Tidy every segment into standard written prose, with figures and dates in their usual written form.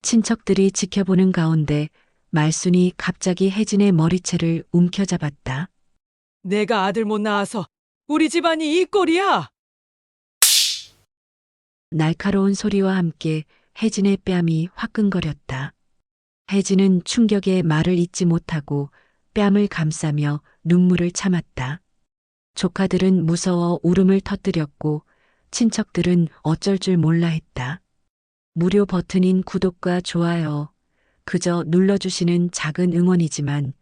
친척들이 지켜보는 가운데 말순이 갑자기 혜진의 머리채를 움켜잡았다. 내가 아들 못 낳아서 우리 집안이 이 꼴이야. 날카로운 소리와 함께 혜진의 뺨이 화끈거렸다. 혜진은 충격에 말을 잇지 못하고 뺨을 감싸며 눈물을 참았다. 조카들은 무서워 울음을 터뜨렸고 친척들은 어쩔 줄 몰라 했다. 무료 버튼인 구독과 좋아요, 그저 눌러주시는 작은 응원이지만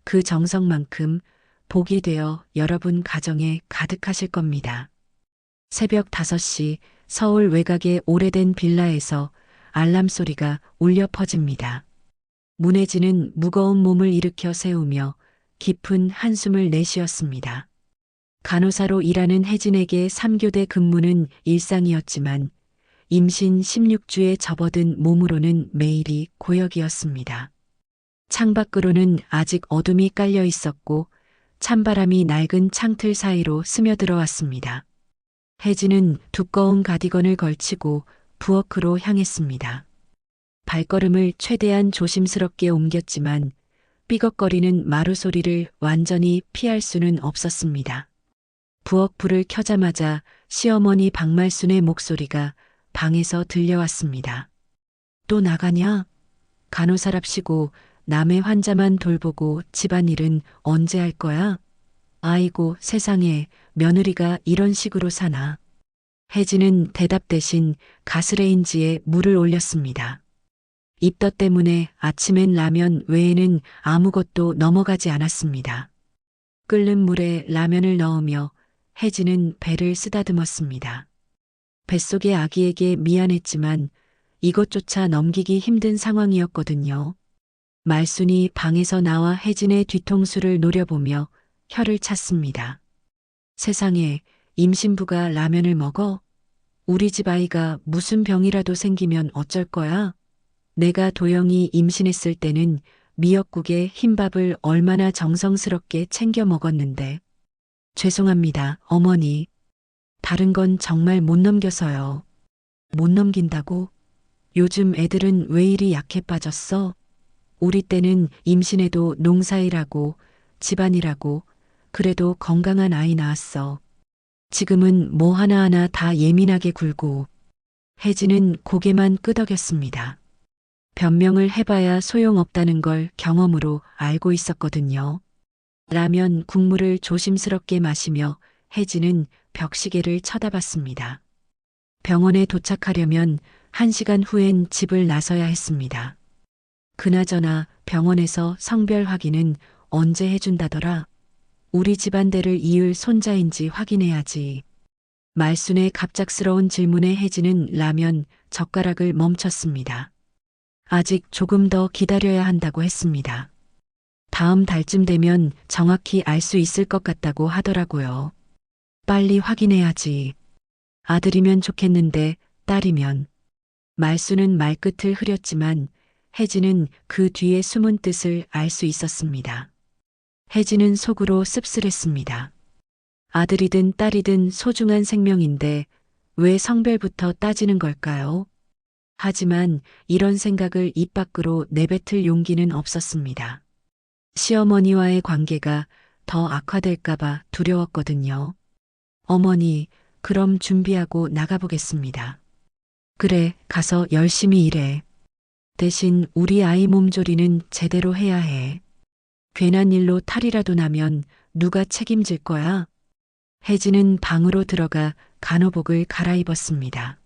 그 정성만큼 복이 되어 여러분 가정에 가득하실 겁니다. 새벽 5시 서울 외곽의 오래된 빌라에서 알람 소리가 울려 퍼집니다. 문혜진은 무거운 몸을 일으켜 세우며 깊은 한숨을 내쉬었습니다. 간호사로 일하는 혜진에게 3교대 근무는 일상이었지만 임신 16주에 접어든 몸으로는 매일이 고역이었습니다. 창밖으로는 아직 어둠이 깔려 있었고 찬바람이 낡은 창틀 사이로 스며들어왔습니다. 혜진은 두꺼운 가디건을 걸치고 부엌으로 향했습니다. 발걸음을 최대한 조심스럽게 옮겼지만 삐걱거리는 마루 소리를 완전히 피할 수는 없었습니다. 부엌 불을 켜자마자 시어머니 박말순의 목소리가 방에서 들려왔습니다. 또 나가냐? 간호사랍시고 남의 환자만 돌보고 집안일은 언제 할 거야? 아이고 세상에 며느리가 이런 식으로 사나. 혜진은 대답 대신 가스레인지에 물을 올렸습니다. 입덧 때문에 아침엔 라면 외에는 아무것도 넘어가지 않았습니다. 끓는 물에 라면을 넣으며 혜진은 배를 쓰다듬었습니다. 뱃속의 아기에게 미안했지만 이것조차 넘기기 힘든 상황이었거든요. 말순이 방에서 나와 혜진의 뒤통수를 노려보며 혀를 찼습니다. 세상에 임신부가 라면을 먹어? 우리 집 아이가 무슨 병이라도 생기면 어쩔 거야? 내가 도영이 임신했을 때는 미역국에 흰밥을 얼마나 정성스럽게 챙겨 먹었는데. 죄송합니다, 어머니. 다른 건 정말 못 넘겨서요. 못 넘긴다고? 요즘 애들은 왜 이리 약해 빠졌어? 우리 때는 임신해도 농사일하고 집안일하고 그래도 건강한 아이 낳았어. 지금은 뭐 하나하나 다 예민하게 굴고. 혜진은 고개만 끄덕였습니다. 변명을 해봐야 소용없다는 걸 경험으로 알고 있었거든요. 라면 국물을 조심스럽게 마시며 혜진은 벽시계를 쳐다봤습니다. 병원에 도착하려면 1시간 후엔 집을 나서야 했습니다. 그나저나 병원에서 성별 확인은 언제 해준다더라? 우리 집안대를 이을 손자인지 확인해야지. 말순의 갑작스러운 질문에 혜진은 라면 젓가락을 멈췄습니다. 아직 조금 더 기다려야 한다고 했습니다. 다음 달쯤 되면 정확히 알 수 있을 것 같다고 하더라고요. 빨리 확인해야지. 아들이면 좋겠는데 딸이면. 말순은 말끝을 흐렸지만 혜진은 그 뒤에 숨은 뜻을 알 수 있었습니다. 혜진은 속으로 씁쓸했습니다. 아들이든 딸이든 소중한 생명인데 왜 성별부터 따지는 걸까요? 하지만 이런 생각을 입 밖으로 내뱉을 용기는 없었습니다. 시어머니와의 관계가 더 악화될까봐 두려웠거든요. 어머니, 그럼 준비하고 나가보겠습니다. 그래, 가서 열심히 일해. 대신 우리 아이 몸조리는 제대로 해야 해. 괜한 일로 탈이라도 나면 누가 책임질 거야? 혜진은 방으로 들어가 간호복을 갈아입었습니다.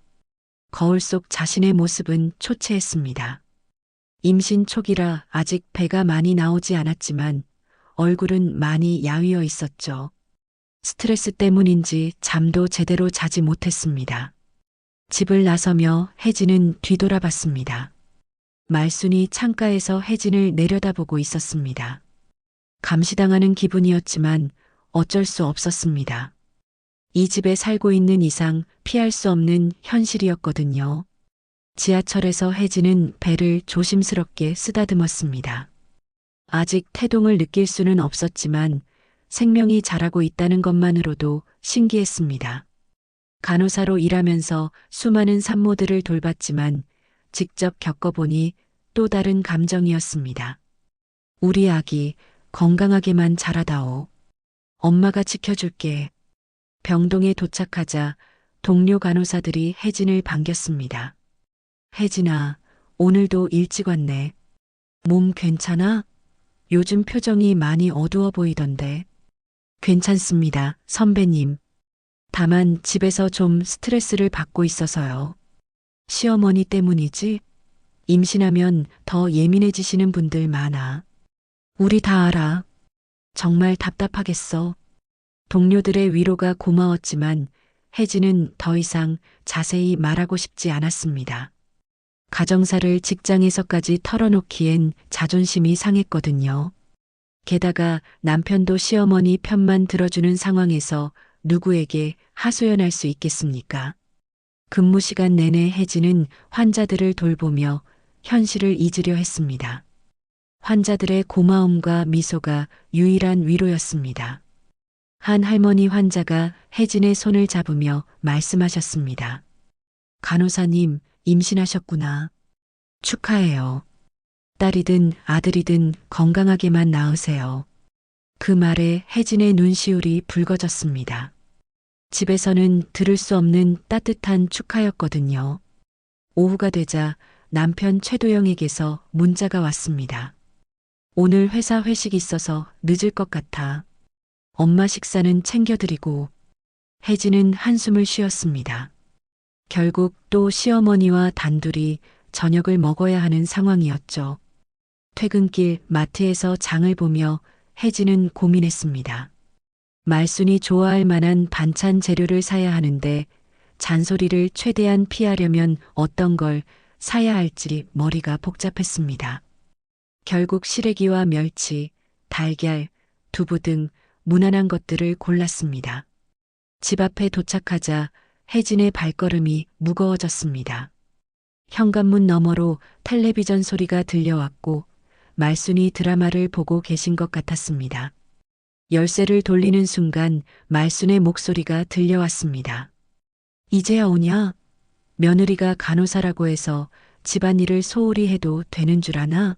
거울 속 자신의 모습은 초췌했습니다. 임신 초기라 아직 배가 많이 나오지 않았지만 얼굴은 많이 야위어 있었죠. 스트레스 때문인지 잠도 제대로 자지 못했습니다. 집을 나서며 혜진은 뒤돌아봤습니다. 말순이 창가에서 혜진을 내려다보고 있었습니다. 감시당하는 기분이었지만 어쩔 수 없었습니다. 이 집에 살고 있는 이상 피할 수 없는 현실이었거든요. 지하철에서 혜진은 배를 조심스럽게 쓰다듬었습니다. 아직 태동을 느낄 수는 없었지만 생명이 자라고 있다는 것만으로도 신기했습니다. 간호사로 일하면서 수많은 산모들을 돌봤지만 직접 겪어보니 또 다른 감정이었습니다. 우리 아기 건강하게만 자라다오. 엄마가 지켜줄게. 병동에 도착하자 동료 간호사들이 혜진을 반겼습니다. 혜진아, 오늘도 일찍 왔네. 몸 괜찮아? 요즘 표정이 많이 어두워 보이던데. 괜찮습니다, 선배님. 다만 집에서 좀 스트레스를 받고 있어서요. 시어머니 때문이지? 임신하면 더 예민해지시는 분들 많아. 우리 다 알아. 정말 답답하겠어. 동료들의 위로가 고마웠지만 혜진은 더 이상 자세히 말하고 싶지 않았습니다. 가정사를 직장에서까지 털어놓기엔 자존심이 상했거든요. 게다가 남편도 시어머니 편만 들어주는 상황에서 누구에게 하소연할 수 있겠습니까? 근무 시간 내내 혜진은 환자들을 돌보며 현실을 잊으려 했습니다. 환자들의 고마움과 미소가 유일한 위로였습니다. 한 할머니 환자가 혜진의 손을 잡으며 말씀하셨습니다. 간호사님, 임신하셨구나. 축하해요. 딸이든 아들이든 건강하게만 낳으세요. 그 말에 혜진의 눈시울이 붉어졌습니다. 집에서는 들을 수 없는 따뜻한 축하였거든요. 오후가 되자 남편 최도영에게서 문자가 왔습니다. 오늘 회사 회식이 있어서 늦을 것 같아. 엄마 식사는 챙겨드리고. 혜진은 한숨을 쉬었습니다. 결국 또 시어머니와 단둘이 저녁을 먹어야 하는 상황이었죠. 퇴근길 마트에서 장을 보며 혜진은 고민했습니다. 말순이 좋아할 만한 반찬 재료를 사야 하는데 잔소리를 최대한 피하려면 어떤 걸 사야 할지 머리가 복잡했습니다. 결국 시래기와 멸치, 달걀, 두부 등 무난한 것들을 골랐습니다. 집 앞에 도착하자 혜진의 발걸음이 무거워졌습니다. 현관문 너머로 텔레비전 소리가 들려왔고 말순이 드라마를 보고 계신 것 같았습니다. 열쇠를 돌리는 순간 말순의 목소리가 들려왔습니다. 이제야 오냐? 며느리가 간호사라고 해서 집안일을 소홀히 해도 되는 줄 아나?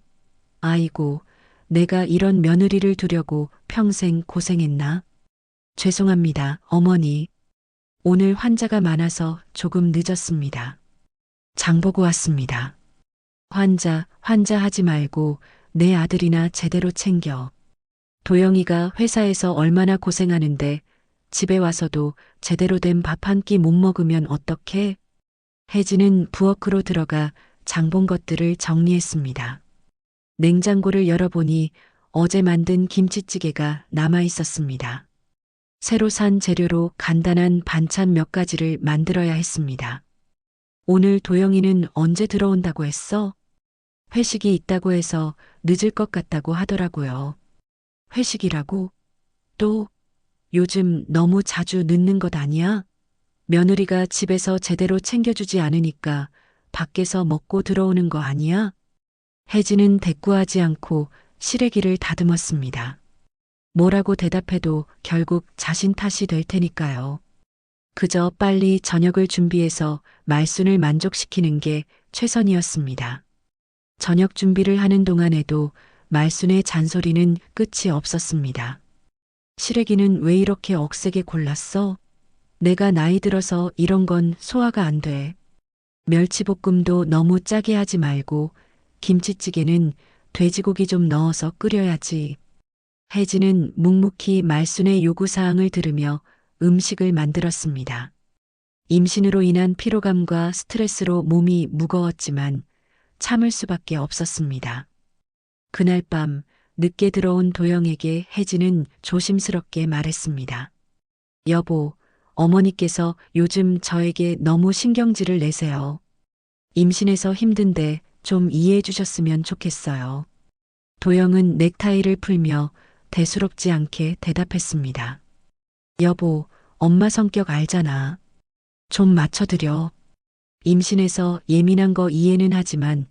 아이고, 내가 이런 며느리를 두려고 평생 고생했나? 죄송합니다, 어머니. 오늘 환자가 많아서 조금 늦었습니다. 장 보고 왔습니다. 환자 하지 말고 내 아들이나 제대로 챙겨. 도영이가 회사에서 얼마나 고생하는데 집에 와서도 제대로 된 밥 한 끼 못 먹으면 어떡해? 혜진은 부엌으로 들어가 장 본 것들을 정리했습니다. 냉장고를 열어보니 어제 만든 김치찌개가 남아 있었습니다. 새로 산 재료로 간단한 반찬 몇 가지를 만들어야 했습니다. 오늘 도영이는 언제 들어온다고 했어? 회식이 있다고 해서 늦을 것 같다고 하더라고요. 회식이라고? 또 요즘 너무 자주 늦는 것 아니야? 며느리가 집에서 제대로 챙겨주지 않으니까 밖에서 먹고 들어오는 거 아니야? 혜진은 대꾸하지 않고 시래기를 다듬었습니다. 뭐라고 대답해도 결국 자신 탓이 될 테니까요. 그저 빨리 저녁을 준비해서 말순을 만족시키는 게 최선이었습니다. 저녁 준비를 하는 동안에도 말순의 잔소리는 끝이 없었습니다. 시래기는 왜 이렇게 억세게 골랐어? 내가 나이 들어서 이런 건 소화가 안 돼. 멸치볶음도 너무 짜게 하지 말고 김치찌개는 돼지고기 좀 넣어서 끓여야지. 혜진은 묵묵히 말순의 요구사항을 들으며 음식을 만들었습니다. 임신으로 인한 피로감과 스트레스로 몸이 무거웠지만 참을 수밖에 없었습니다. 그날 밤 늦게 들어온 도영에게 혜진은 조심스럽게 말했습니다. 여보, 어머니께서 요즘 저에게 너무 신경질을 내세요. 임신해서 힘든데 좀 이해해 주셨으면 좋겠어요. 도영은 넥타이를 풀며 대수롭지 않게 대답했습니다. 여보, 엄마 성격 알잖아. 좀 맞춰드려. 임신해서 예민한 거 이해는 하지만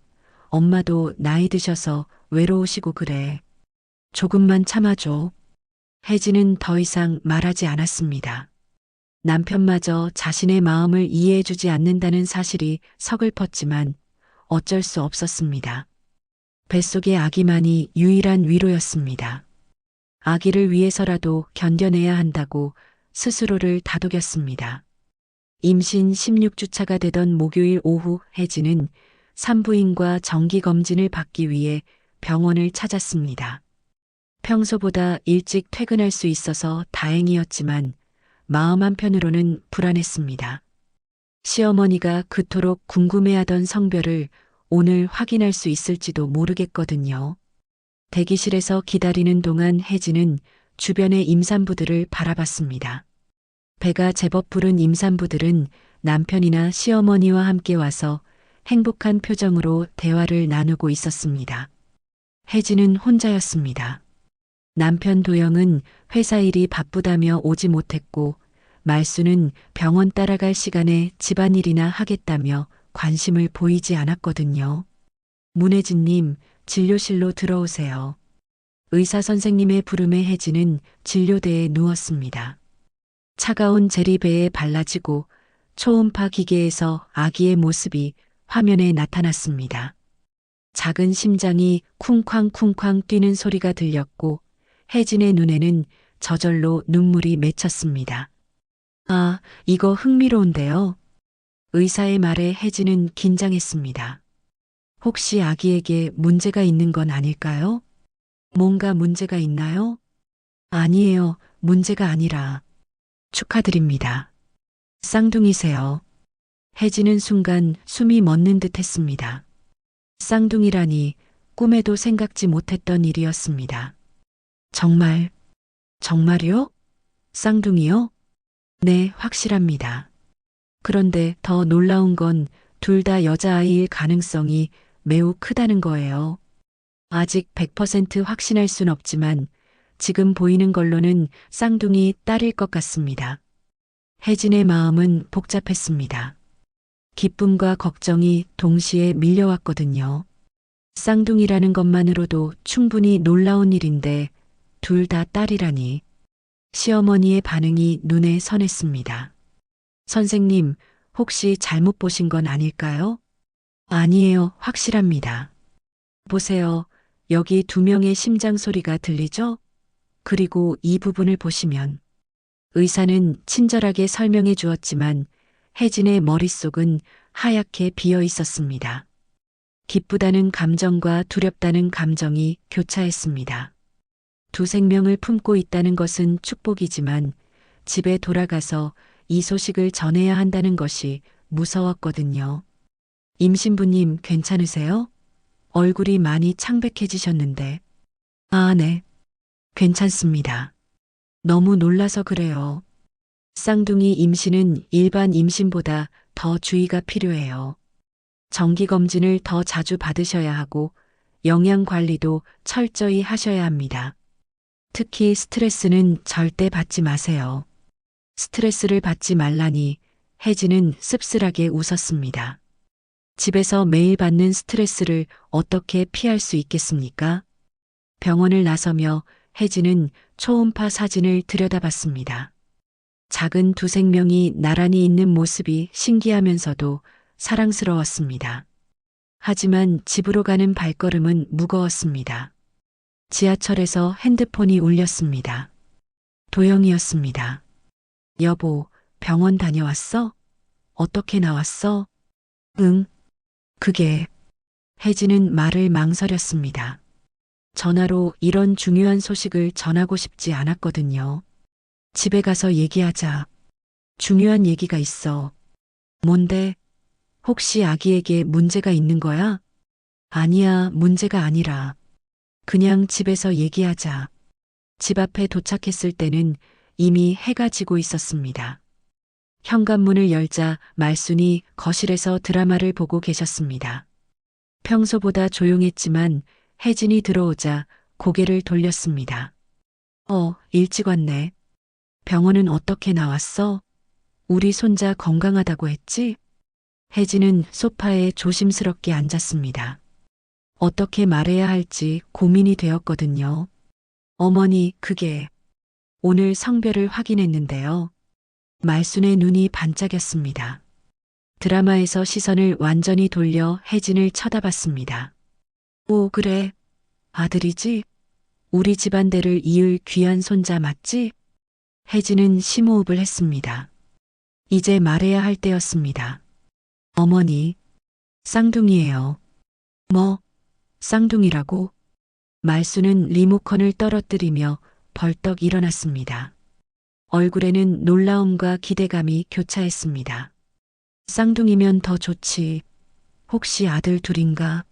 엄마도 나이 드셔서 외로우시고 그래. 조금만 참아줘. 혜진은 더 이상 말하지 않았습니다. 남편마저 자신의 마음을 이해해주지 않는다는 사실이 서글펐지만 어쩔 수 없었습니다. 뱃속의 아기만이 유일한 위로였습니다. 아기를 위해서라도 견뎌내야 한다고 스스로를 다독였습니다. 임신 16주차가 되던 목요일 오후 혜진은 산부인과 정기검진을 받기 위해 병원을 찾았습니다. 평소보다 일찍 퇴근할 수 있어서 다행이었지만 마음 한편으로는 불안했습니다. 시어머니가 그토록 궁금해하던 성별을 오늘 확인할 수 있을지도 모르겠거든요. 대기실에서 기다리는 동안 혜진은 주변의 임산부들을 바라봤습니다. 배가 제법 부른 임산부들은 남편이나 시어머니와 함께 와서 행복한 표정으로 대화를 나누고 있었습니다. 혜진은 혼자였습니다. 남편 도영은 회사 일이 바쁘다며 오지 못했고 말수는 병원 따라갈 시간에 집안일이나 하겠다며 관심을 보이지 않았거든요. 문혜진님, 진료실로 들어오세요. 의사 선생님의 부름에 혜진은 진료대에 누웠습니다. 차가운 제리배에 발라지고 초음파 기계에서 아기의 모습이 화면에 나타났습니다. 작은 심장이 쿵쾅쿵쾅 뛰는 소리가 들렸고 혜진의 눈에는 저절로 눈물이 맺혔습니다. 아, 이거 흥미로운데요. 의사의 말에 혜진은 긴장했습니다. 혹시 아기에게 문제가 있는 건 아닐까요? 뭔가 문제가 있나요? 아니에요. 문제가 아니라. 축하드립니다. 쌍둥이세요. 혜진은 순간 숨이 멎는 듯 했습니다. 쌍둥이라니 꿈에도 생각지 못했던 일이었습니다. 정말요? 쌍둥이요? 네, 확실합니다. 그런데 더 놀라운 건 둘 다 여자아이일 가능성이 매우 크다는 거예요. 아직 100% 확신할 순 없지만 지금 보이는 걸로는 쌍둥이 딸일 것 같습니다. 혜진의 마음은 복잡했습니다. 기쁨과 걱정이 동시에 밀려왔거든요. 쌍둥이라는 것만으로도 충분히 놀라운 일인데 둘 다 딸이라니. 시어머니의 반응이 눈에 선했습니다. 선생님, 혹시 잘못 보신 건 아닐까요? 아니에요, 확실합니다. 보세요. 여기 두 명의 심장 소리가 들리죠? 그리고 이 부분을 보시면 의사는 친절하게 설명해 주었지만 혜진의 머릿속은 하얗게 비어 있었습니다. 기쁘다는 감정과 두렵다는 감정이 교차했습니다. 두 생명을 품고 있다는 것은 축복이지만 집에 돌아가서 이 소식을 전해야 한다는 것이 무서웠거든요. 임신부님 괜찮으세요? 얼굴이 많이 창백해지셨는데. 아, 네. 괜찮습니다. 너무 놀라서 그래요. 쌍둥이 임신은 일반 임신보다 더 주의가 필요해요. 정기검진을 더 자주 받으셔야 하고 영양 관리도 철저히 하셔야 합니다. 특히 스트레스는 절대 받지 마세요. 스트레스를 받지 말라니 혜진은 씁쓸하게 웃었습니다. 집에서 매일 받는 스트레스를 어떻게 피할 수 있겠습니까? 병원을 나서며 혜진은 초음파 사진을 들여다봤습니다. 작은 두 생명이 나란히 있는 모습이 신기하면서도 사랑스러웠습니다. 하지만 집으로 가는 발걸음은 무거웠습니다. 지하철에서 핸드폰이 울렸습니다. 도영이었습니다. 여보, 병원 다녀왔어? 어떻게 나왔어? 응. 그게. 혜진은 말을 망설였습니다. 전화로 이런 중요한 소식을 전하고 싶지 않았거든요. 집에 가서 얘기하자. 중요한 얘기가 있어. 뭔데? 혹시 아기에게 문제가 있는 거야? 아니야, 문제가 아니라. 그냥 집에서 얘기하자. 집 앞에 도착했을 때는 이미 해가 지고 있었습니다. 현관문을 열자 말순이 거실에서 드라마를 보고 계셨습니다. 평소보다 조용했지만 혜진이 들어오자 고개를 돌렸습니다. 일찍 왔네. 병원은 어떻게 나왔어? 우리 손자 건강하다고 했지? 혜진은 소파에 조심스럽게 앉았습니다. 어떻게 말해야 할지 고민이 되었거든요. 어머니, 그게 오늘 성별을 확인했는데요. 말순의 눈이 반짝였습니다. 드라마에서 시선을 완전히 돌려 혜진을 쳐다봤습니다. 오, 그래. 아들이지? 우리 집안대를 이을 귀한 손자 맞지? 혜진은 심호흡을 했습니다. 이제 말해야 할 때였습니다. 어머니, 쌍둥이에요. 뭐, 쌍둥이라고? 말수는 리모컨을 떨어뜨리며 벌떡 일어났습니다. 얼굴에는 놀라움과 기대감이 교차했습니다. 쌍둥이면 더 좋지. 혹시 아들 둘인가?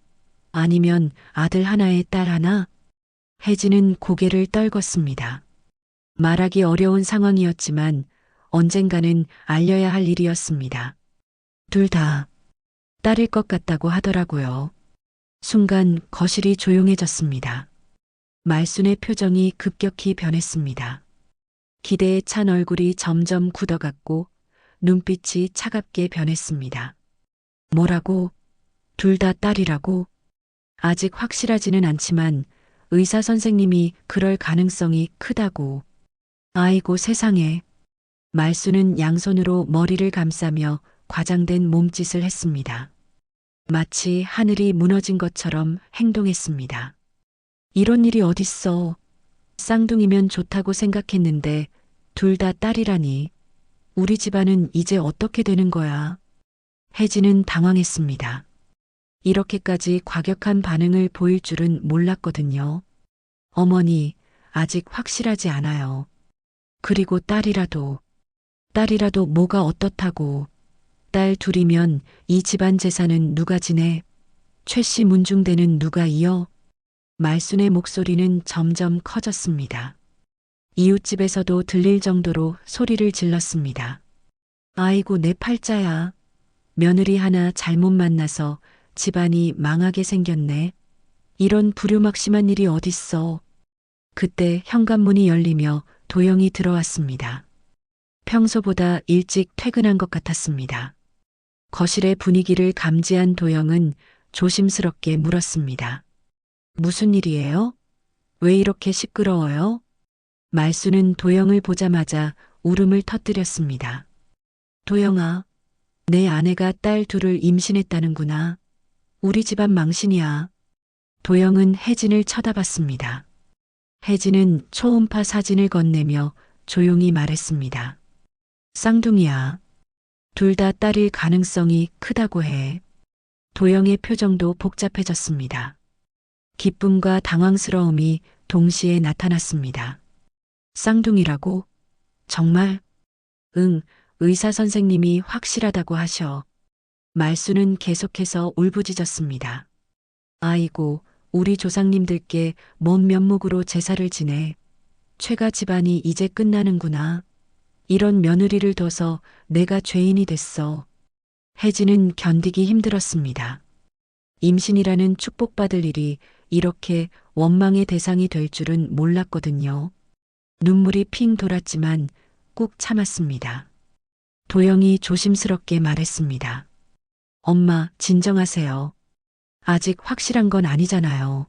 아니면 아들 하나에 딸 하나? 혜진은 고개를 떨궜습니다. 말하기 어려운 상황이었지만 언젠가는 알려야 할 일이었습니다. 둘 다 딸일 것 같다고 하더라고요. 순간 거실이 조용해졌습니다. 말순의 표정이 급격히 변했습니다. 기대에 찬 얼굴이 점점 굳어갔고 눈빛이 차갑게 변했습니다. 뭐라고? 둘 다 딸이라고? 아직 확실하지는 않지만 의사 선생님이 그럴 가능성이 크다고. 아이고 세상에. 말수는 양손으로 머리를 감싸며 과장된 몸짓을 했습니다. 마치 하늘이 무너진 것처럼 행동했습니다. 이런 일이 어딨어. 쌍둥이면 좋다고 생각했는데 둘 다 딸이라니. 우리 집안은 이제 어떻게 되는 거야? 혜진은 당황했습니다. 이렇게까지 과격한 반응을 보일 줄은 몰랐거든요. 어머니, 아직 확실하지 않아요. 그리고 딸이라도 뭐가 어떻다고. 딸 둘이면 이 집안 재산은 누가 지내? 최 씨 문중대는 누가 이어? 말순의 목소리는 점점 커졌습니다. 이웃집에서도 들릴 정도로 소리를 질렀습니다. 아이고 내 팔자야. 며느리 하나 잘못 만나서 집안이 망하게 생겼네. 이런 불효막심한 일이 어딨어. 그때 현관문이 열리며 도영이 들어왔습니다. 평소보다 일찍 퇴근한 것 같았습니다. 거실의 분위기를 감지한 도영은 조심스럽게 물었습니다. 무슨 일이에요? 왜 이렇게 시끄러워요? 말수는 도영을 보자마자 울음을 터뜨렸습니다. 도영아, 내 아내가 딸 둘을 임신했다는구나. 우리 집안 망신이야. 도영은 혜진을 쳐다봤습니다. 혜진은 초음파 사진을 건네며 조용히 말했습니다. 쌍둥이야. 둘 다 딸일 가능성이 크다고 해. 도영의 표정도 복잡해졌습니다. 기쁨과 당황스러움이 동시에 나타났습니다. 쌍둥이라고? 정말? 응, 의사 선생님이 확실하다고 하셔. 말수는 계속해서 울부짖었습니다. 아이고, 우리 조상님들께 뭔 면목으로 제사를 지내. 최가 집안이 이제 끝나는구나. 이런 며느리를 둬서 내가 죄인이 됐어. 혜진은 견디기 힘들었습니다. 임신이라는 축복받을 일이 이렇게 원망의 대상이 될 줄은 몰랐거든요. 눈물이 핑 돌았지만 꾹 참았습니다. 도영이 조심스럽게 말했습니다. 엄마, 진정하세요. 아직 확실한 건 아니잖아요.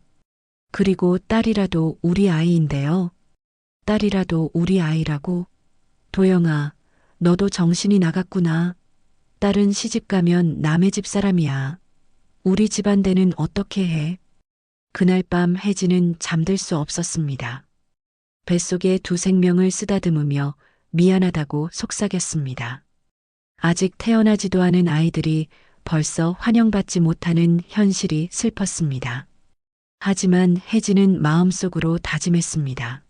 그리고 딸이라도 우리 아이인데요. 딸이라도 우리 아이라고? 도영아, 너도 정신이 나갔구나. 딸은 시집 가면 남의 집 사람이야. 우리 집안대는 어떻게 해? 그날 밤 혜진은 잠들 수 없었습니다. 뱃속에 두 생명을 쓰다듬으며 미안하다고 속삭였습니다. 아직 태어나지도 않은 아이들이 벌써 환영받지 못하는 현실이 슬펐습니다. 하지만 혜진은 마음속으로 다짐했습니다.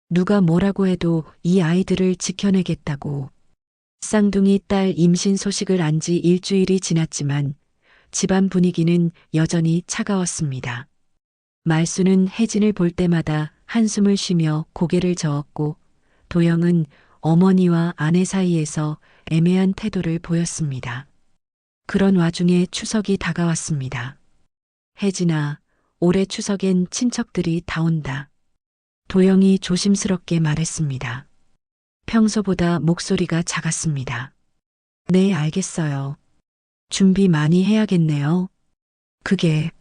누가 뭐라고 해도 이 아이들을 지켜내겠다고. 쌍둥이 딸 임신 소식을 안 지 일주일이 지났지만 집안 분위기는 여전히 차가웠습니다. 말수는 혜진을 볼 때마다 한숨을 쉬며 고개를 저었고 도영은 어머니와 아내 사이에서 애매한 태도를 보였습니다. 그런 와중에 추석이 다가왔습니다. 혜진아, 올해 추석엔 친척들이 다 온다. 도영이 조심스럽게 말했습니다. 평소보다 목소리가 작았습니다. 네, 알겠어요. 준비 많이 해야겠네요. 그게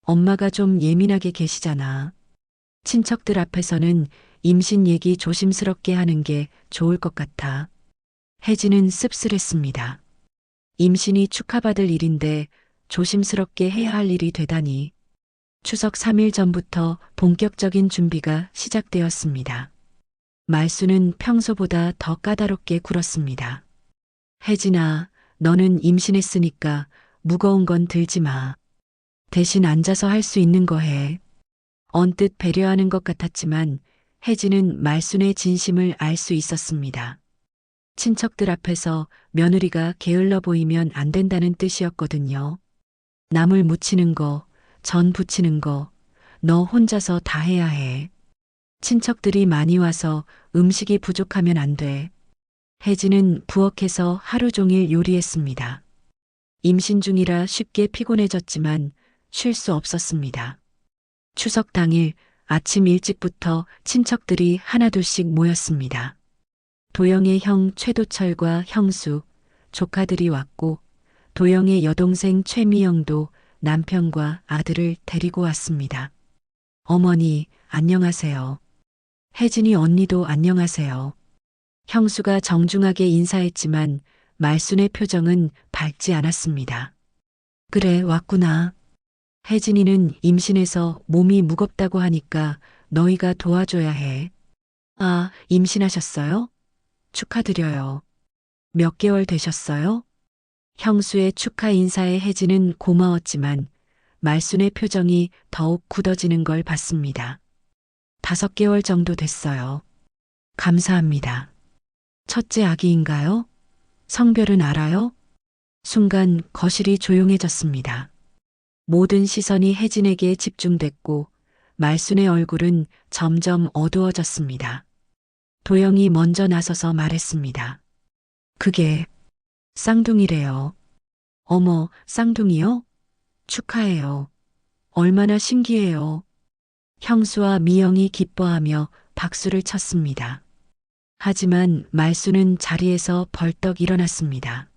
엄마가 좀 예민하게 계시잖아. 친척들 앞에서는 임신 얘기 조심스럽게 하는 게 좋을 것 같아. 혜진은 씁쓸했습니다. 임신이 축하받을 일인데 조심스럽게 해야 할 일이 되다니. 추석 3일 전부터 본격적인 준비가 시작되었습니다. 말수는 평소보다 더 까다롭게 굴었습니다. 혜진아, 너는 임신했으니까 무거운 건 들지 마. 대신 앉아서 할 수 있는 거 해. 언뜻 배려하는 것 같았지만 혜진은 말순의 진심을 알 수 있었습니다. 친척들 앞에서 며느리가 게을러 보이면 안 된다는 뜻이었거든요. 나물 무치는 거, 전 부치는 거, 너 혼자서 다 해야 해. 친척들이 많이 와서 음식이 부족하면 안 돼. 혜진은 부엌에서 하루 종일 요리했습니다. 임신 중이라 쉽게 피곤해졌지만 쉴 수 없었습니다. 추석 당일 아침 일찍부터 친척들이 하나둘씩 모였습니다. 도영의 형 최도철과 형수, 조카들이 왔고 도영의 여동생 최미영도 남편과 아들을 데리고 왔습니다. 어머니, 안녕하세요. 혜진이 언니도 안녕하세요. 형수가 정중하게 인사했지만 말순의 표정은 밝지 않았습니다. 그래, 왔구나. 혜진이는 임신해서 몸이 무겁다고 하니까 너희가 도와줘야 해. 아, 임신하셨어요? 축하드려요. 몇 개월 되셨어요? 형수의 축하 인사에 혜진은 고마웠지만 말순의 표정이 더욱 굳어지는 걸 봤습니다. 5개월 정도 됐어요. 감사합니다. 첫째 아기인가요? 성별은 알아요? 순간 거실이 조용해졌습니다. 모든 시선이 혜진에게 집중됐고 말순의 얼굴은 점점 어두워졌습니다. 도영이 먼저 나서서 말했습니다. 그게 쌍둥이래요. 어머, 쌍둥이요? 축하해요. 얼마나 신기해요. 형수와 미영이 기뻐하며 박수를 쳤습니다. 하지만 말수는 자리에서 벌떡 일어났습니다.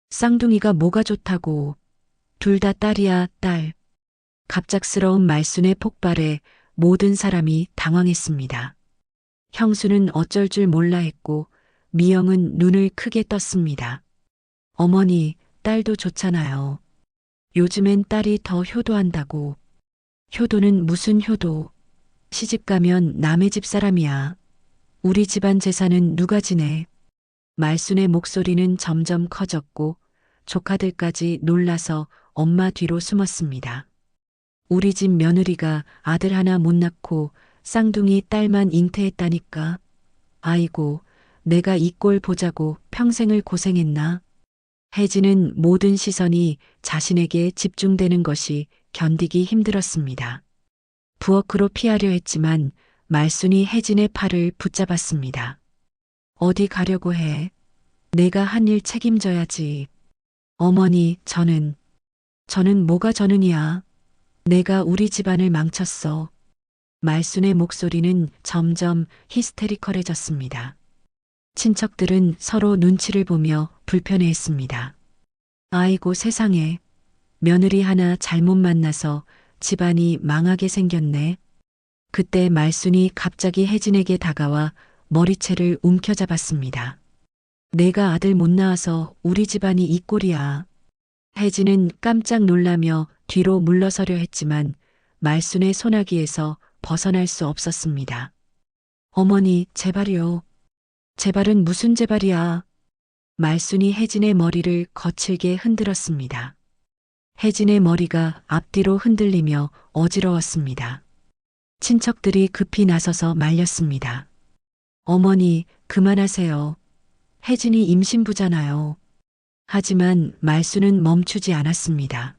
쌍둥이가 뭐가 좋다고. 둘 다 딸이야, 딸. 갑작스러운 말순의 폭발에 모든 사람이 당황했습니다. 형수는 어쩔 줄 몰라 했고 미영은 눈을 크게 떴습니다. 어머니, 딸도 좋잖아요. 요즘엔 딸이 더 효도한다고. 효도는 무슨 효도? 시집 가면 남의 집 사람이야. 우리 집안 재산은 누가 지내? 말순의 목소리는 점점 커졌고 조카들까지 놀라서 엄마 뒤로 숨었습니다. 우리 집 며느리가 아들 하나 못 낳고 쌍둥이 딸만 잉태했다니까. 아이고, 내가 이 꼴 보자고 평생을 고생했나? 혜진은 모든 시선이 자신에게 집중되는 것이 견디기 힘들었습니다. 부엌으로 피하려 했지만 말순이 혜진의 팔을 붙잡았습니다. 어디 가려고 해? 내가 한 일 책임져야지. 어머니, 저는 뭐가 저는이야. 내가 우리 집안을 망쳤어. 말순의 목소리는 점점 히스테리컬해졌습니다. 친척들은 서로 눈치를 보며 불편해했습니다. 아이고 세상에, 며느리 하나 잘못 만나서 집안이 망하게 생겼네. 그때 말순이 갑자기 혜진에게 다가와 머리채를 움켜잡았습니다. 내가 아들 못 낳아서 우리 집안이 이 꼴이야. 혜진은 깜짝 놀라며 뒤로 물러서려 했지만 말순의 소나기에서 벗어날 수 없었습니다. 어머니, 제발요. 제발은 무슨 제발이야. 말순이 혜진의 머리를 거칠게 흔들었습니다. 혜진의 머리가 앞뒤로 흔들리며 어지러웠습니다. 친척들이 급히 나서서 말렸습니다. 어머니, 그만하세요. 혜진이 임신부잖아요. 하지만 말순은 멈추지 않았습니다.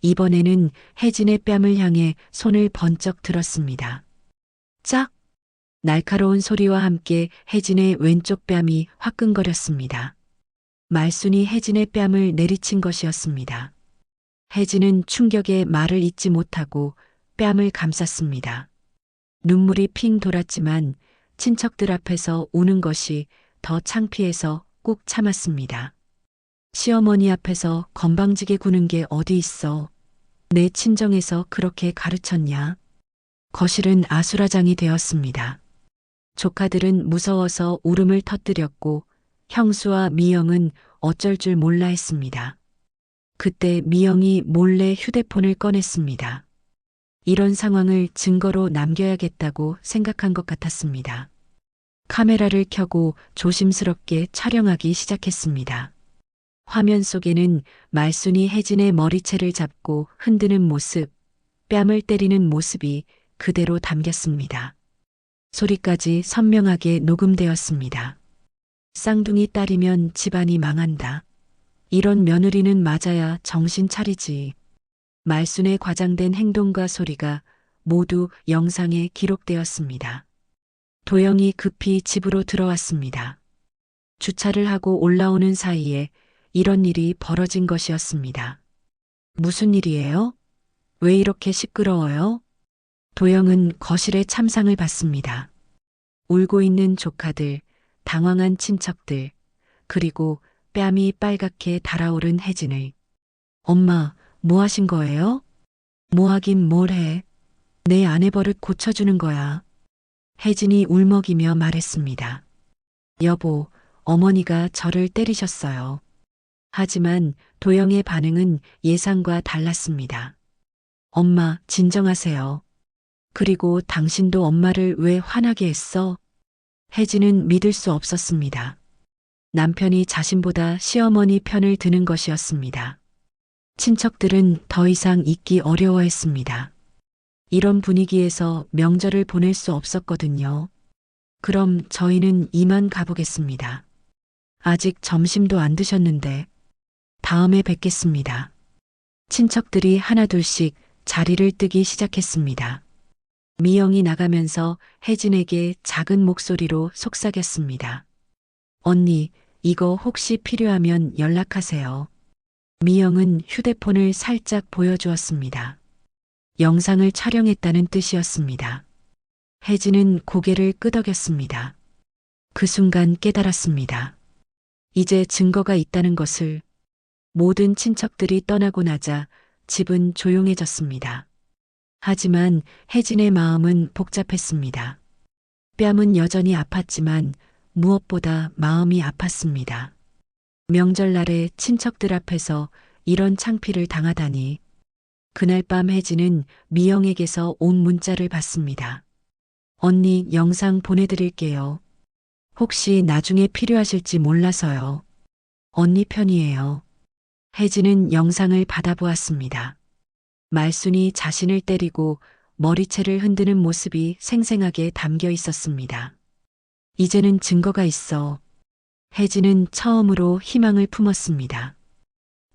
이번에는 혜진의 뺨을 향해 손을 번쩍 들었습니다. 짝! 날카로운 소리와 함께 혜진의 왼쪽 뺨이 화끈거렸습니다. 말순이 혜진의 뺨을 내리친 것이었습니다. 혜진은 충격에 말을 잇지 못하고 뺨을 감쌌습니다. 눈물이 핑 돌았지만 친척들 앞에서 우는 것이 더 창피해서 꾹 참았습니다. 시어머니 앞에서 건방지게 구는 게 어디 있어. 내 친정에서 그렇게 가르쳤냐. 거실은 아수라장이 되었습니다. 조카들은 무서워서 울음을 터뜨렸고 형수와 미영은 어쩔 줄 몰라 했습니다. 그때 미영이 몰래 휴대폰을 꺼냈습니다. 이런 상황을 증거로 남겨야겠다고 생각한 것 같았습니다. 카메라를 켜고 조심스럽게 촬영하기 시작했습니다. 화면 속에는 말순이 혜진의 머리채를 잡고 흔드는 모습, 뺨을 때리는 모습이 그대로 담겼습니다. 소리까지 선명하게 녹음되었습니다. 쌍둥이 딸이면 집안이 망한다. 이런 며느리는 맞아야 정신 차리지. 말순의 과장된 행동과 소리가 모두 영상에 기록되었습니다. 도영이 급히 집으로 들어왔습니다. 주차를 하고 올라오는 사이에 이런 일이 벌어진 것이었습니다. 무슨 일이에요? 왜 이렇게 시끄러워요? 도영은 거실에 참상을 받습니다. 울고 있는 조카들, 당황한 친척들, 그리고 뺨이 빨갛게 달아오른 혜진을. 엄마, 뭐 하신 거예요? 뭐 하긴 뭘 해. 내 아내 버릇 고쳐주는 거야. 혜진이 울먹이며 말했습니다. 여보, 어머니가 저를 때리셨어요. 하지만 도영의 반응은 예상과 달랐습니다. 엄마, 진정하세요. 그리고 당신도 엄마를 왜 화나게 했어? 혜진은 믿을 수 없었습니다. 남편이 자신보다 시어머니 편을 드는 것이었습니다. 친척들은 더 이상 있기 어려워했습니다. 이런 분위기에서 명절을 보낼 수 없었거든요. 그럼 저희는 이만 가보겠습니다. 아직 점심도 안 드셨는데 다음에 뵙겠습니다. 친척들이 하나둘씩 자리를 뜨기 시작했습니다. 미영이 나가면서 혜진에게 작은 목소리로 속삭였습니다. 언니, 이거 혹시 필요하면 연락하세요. 미영은 휴대폰을 살짝 보여주었습니다. 영상을 촬영했다는 뜻이었습니다. 혜진은 고개를 끄덕였습니다. 그 순간 깨달았습니다. 이제 증거가 있다는 것을. 모든 친척들이 떠나고 나자 집은 조용해졌습니다. 하지만 혜진의 마음은 복잡했습니다. 뺨은 여전히 아팠지만 무엇보다 마음이 아팠습니다. 명절날에 친척들 앞에서 이런 창피를 당하다니. 그날 밤 혜진은 미영에게서 온 문자를 받습니다. 언니, 영상 보내드릴게요. 혹시 나중에 필요하실지 몰라서요. 언니 편이에요. 혜진은 영상을 받아보았습니다. 말순이 자신을 때리고 머리채를 흔드는 모습이 생생하게 담겨 있었습니다. 이제는 증거가 있어. 혜진은 처음으로 희망을 품었습니다.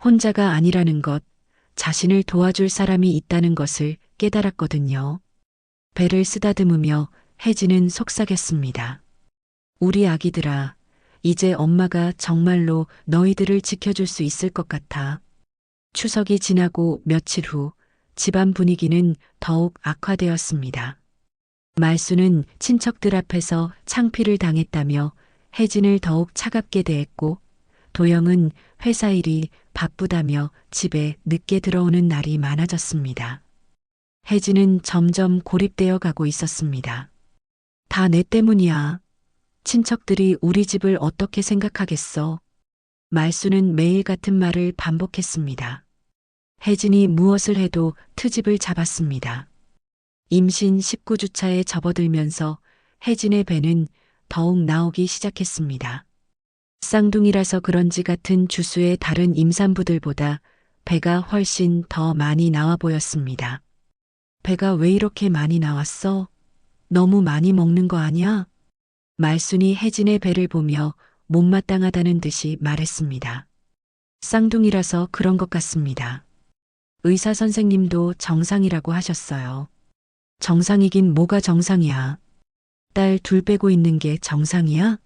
혼자가 아니라는 것, 자신을 도와줄 사람이 있다는 것을 깨달았거든요. 배를 쓰다듬으며 혜진은 속삭였습니다. 우리 아기들아, 이제 엄마가 정말로 너희들을 지켜줄 수 있을 것 같아. 추석이 지나고 며칠 후 집안 분위기는 더욱 악화되었습니다. 말수는 친척들 앞에서 창피를 당했다며 혜진을 더욱 차갑게 대했고, 도영은 회사 일이 바쁘다며 집에 늦게 들어오는 날이 많아졌습니다. 혜진은 점점 고립되어 가고 있었습니다. 다 내 때문이야. 친척들이 우리 집을 어떻게 생각하겠어? 말수는 매일 같은 말을 반복했습니다. 혜진이 무엇을 해도 트집을 잡았습니다. 임신 19주차에 접어들면서 혜진의 배는 더욱 나오기 시작했습니다. 쌍둥이라서 그런지 같은 주수의 다른 임산부들보다 배가 훨씬 더 많이 나와 보였습니다. 배가 왜 이렇게 많이 나왔어? 너무 많이 먹는 거 아니야? 말순이 혜진의 배를 보며 못마땅하다는 듯이 말했습니다. 쌍둥이라서 그런 것 같습니다. 의사 선생님도 정상이라고 하셨어요. 정상이긴 뭐가 정상이야. 딸 둘 빼고 있는 게 정상이야?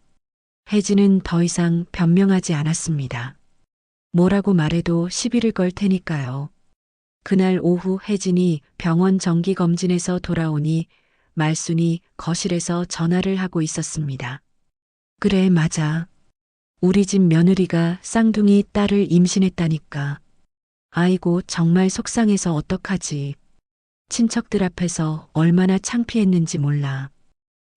혜진은 더 이상 변명하지 않았습니다. 뭐라고 말해도 시비를 걸 테니까요. 그날 오후 혜진이 병원 정기검진에서 돌아오니 말순이 거실에서 전화를 하고 있었습니다. 그래, 맞아. 우리 집 며느리가 쌍둥이 딸을 임신했다니까. 아이고, 정말 속상해서 어떡하지. 친척들 앞에서 얼마나 창피했는지 몰라.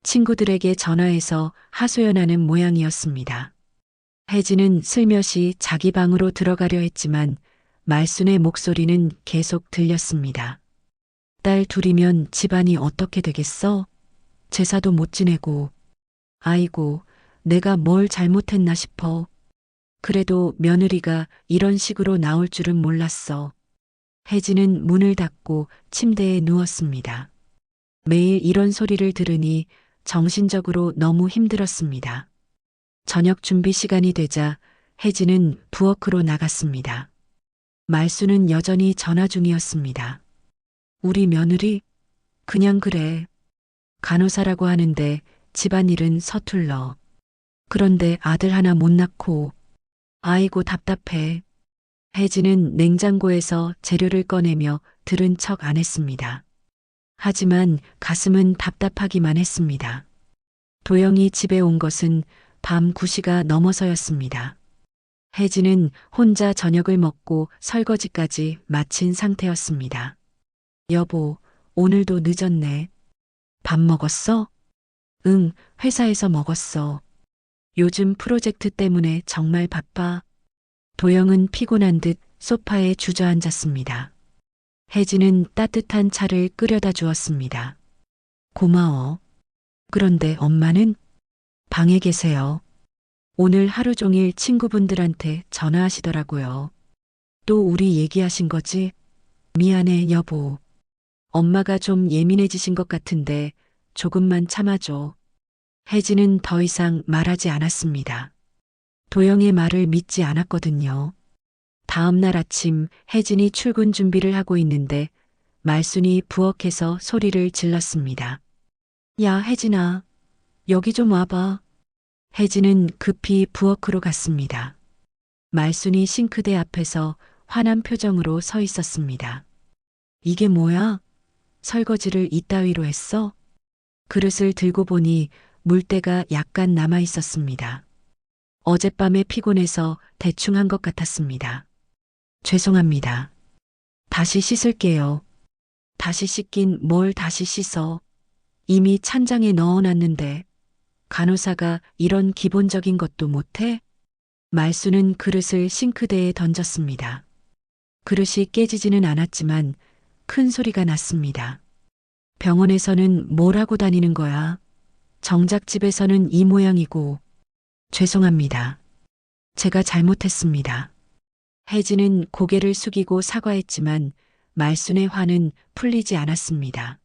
친구들에게 전화해서 하소연하는 모양이었습니다. 혜진은 슬며시 자기 방으로 들어가려 했지만 말순의 목소리는 계속 들렸습니다. 딸 둘이면 집안이 어떻게 되겠어? 제사도 못 지내고. 아이고, 내가 뭘 잘못했나 싶어. 그래도 며느리가 이런 식으로 나올 줄은 몰랐어. 혜진은 문을 닫고 침대에 누웠습니다. 매일 이런 소리를 들으니 정신적으로 너무 힘들었습니다. 저녁 준비 시간이 되자 혜진은 부엌으로 나갔습니다. 말수는 여전히 전화 중이었습니다. 우리 며느리? 그냥 그래. 간호사라고 하는데 집안일은 서툴러. 그런데 아들 하나 못 낳고. 아이고 답답해. 혜진은 냉장고에서 재료를 꺼내며 들은 척 안 했습니다. 하지만 가슴은 답답하기만 했습니다. 도영이 집에 온 것은 밤 9시가 넘어서였습니다. 혜진은 혼자 저녁을 먹고 설거지까지 마친 상태였습니다. 여보, 오늘도 늦었네. 밥 먹었어? 응, 회사에서 먹었어. 요즘 프로젝트 때문에 정말 바빠. 도영은 피곤한 듯 소파에 주저앉았습니다. 혜진은 따뜻한 차를 끓여다 주었습니다. 고마워. 그런데 엄마는? 방에 계세요. 오늘 하루 종일 친구분들한테 전화하시더라고요. 또 우리 얘기하신 거지? 미안해, 여보. 엄마가 좀 예민해지신 것 같은데 조금만 참아줘. 혜진은 더 이상 말하지 않았습니다. 도영의 말을 믿지 않았거든요. 다음 날 아침 혜진이 출근 준비를 하고 있는데 말순이 부엌에서 소리를 질렀습니다. 야, 혜진아, 여기 좀 와봐. 혜진은 급히 부엌으로 갔습니다. 말순이 싱크대 앞에서 화난 표정으로 서 있었습니다. 이게 뭐야? 설거지를 이따위로 했어? 그릇을 들고 보니 물때가 약간 남아 있었습니다. 어젯밤에 피곤해서 대충 한 것 같았습니다. 죄송합니다. 다시 씻을게요. 다시 씻긴 뭘 다시 씻어. 이미 찬장에 넣어놨는데 간호사가 이런 기본적인 것도 못해? 말수는 그릇을 싱크대에 던졌습니다. 그릇이 깨지지는 않았지만 큰 소리가 났습니다. 병원에서는 뭘 하고 다니는 거야? 정작 집에서는 이 모양이고. 죄송합니다. 제가 잘못했습니다. 혜진은 고개를 숙이고 사과했지만 말순의 화는 풀리지 않았습니다.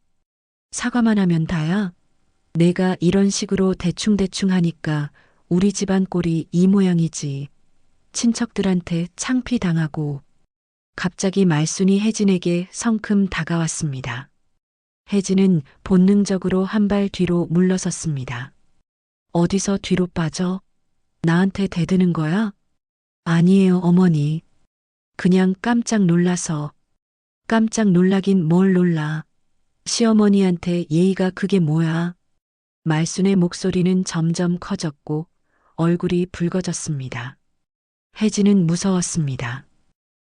사과만 하면 다야? 내가 이런 식으로 대충대충 하니까 우리 집안 꼴이 이 모양이지. 친척들한테 창피당하고. 갑자기 말순이 혜진에게 성큼 다가왔습니다. 혜진은 본능적으로 한 발 뒤로 물러섰습니다. 어디서 뒤로 빠져? 나한테 대드는 거야? 아니에요, 어머니. 그냥 깜짝 놀라서. 깜짝 놀라긴 뭘 놀라. 시어머니한테 예의가 그게 뭐야? 말순의 목소리는 점점 커졌고 얼굴이 붉어졌습니다. 혜진은 무서웠습니다.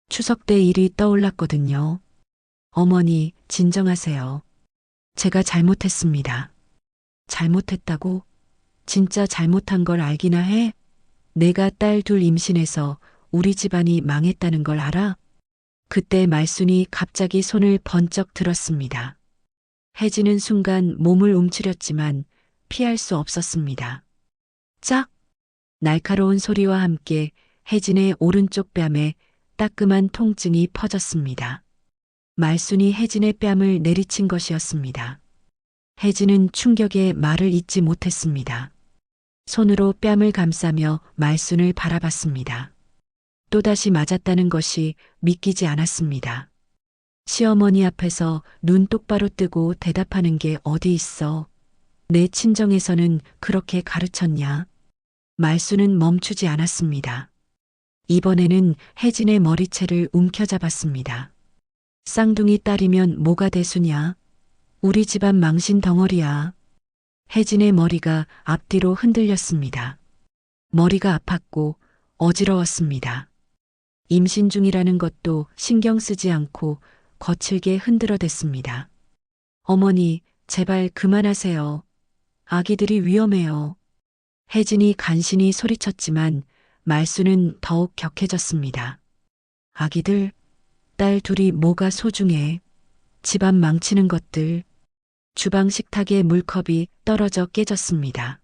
추석 때 일이 떠올랐거든요. 어머니, 진정하세요. 제가 잘못했습니다. 잘못했다고? 진짜 잘못한 걸 알기나 해? 내가 딸 둘 임신해서 우리 집안이 망했다는 걸 알아? 그때 말순이 갑자기 손을 번쩍 들었습니다. 혜진은 순간 몸을 움츠렸지만 피할 수 없었습니다. 짝! 날카로운 소리와 함께 혜진의 오른쪽 뺨에 따끔한 통증이 퍼졌습니다. 말순이 혜진의 뺨을 내리친 것이었습니다. 혜진은 충격에 말을 잇지 못했습니다. 손으로 뺨을 감싸며 말순을 바라봤습니다. 또다시 맞았다는 것이 믿기지 않았습니다. 시어머니 앞에서 눈 똑바로 뜨고 대답하는 게 어디 있어. 내 친정에서는 그렇게 가르쳤냐? 말수는 멈추지 않았습니다. 이번에는 혜진의 머리채를 움켜잡았습니다. 쌍둥이 딸이면 뭐가 대수냐? 우리 집안 망신 덩어리야. 혜진의 머리가 앞뒤로 흔들렸습니다. 머리가 아팠고 어지러웠습니다. 임신 중이라는 것도 신경 쓰지 않고 거칠게 흔들어댔습니다. 어머니, 제발 그만하세요. 아기들이 위험해요. 혜진이 간신히 소리쳤지만 말수는 더욱 격해졌습니다. 아기들, 딸 둘이 뭐가 소중해. 집안 망치는 것들. 주방 식탁에 물컵이 떨어져 깨졌습니다.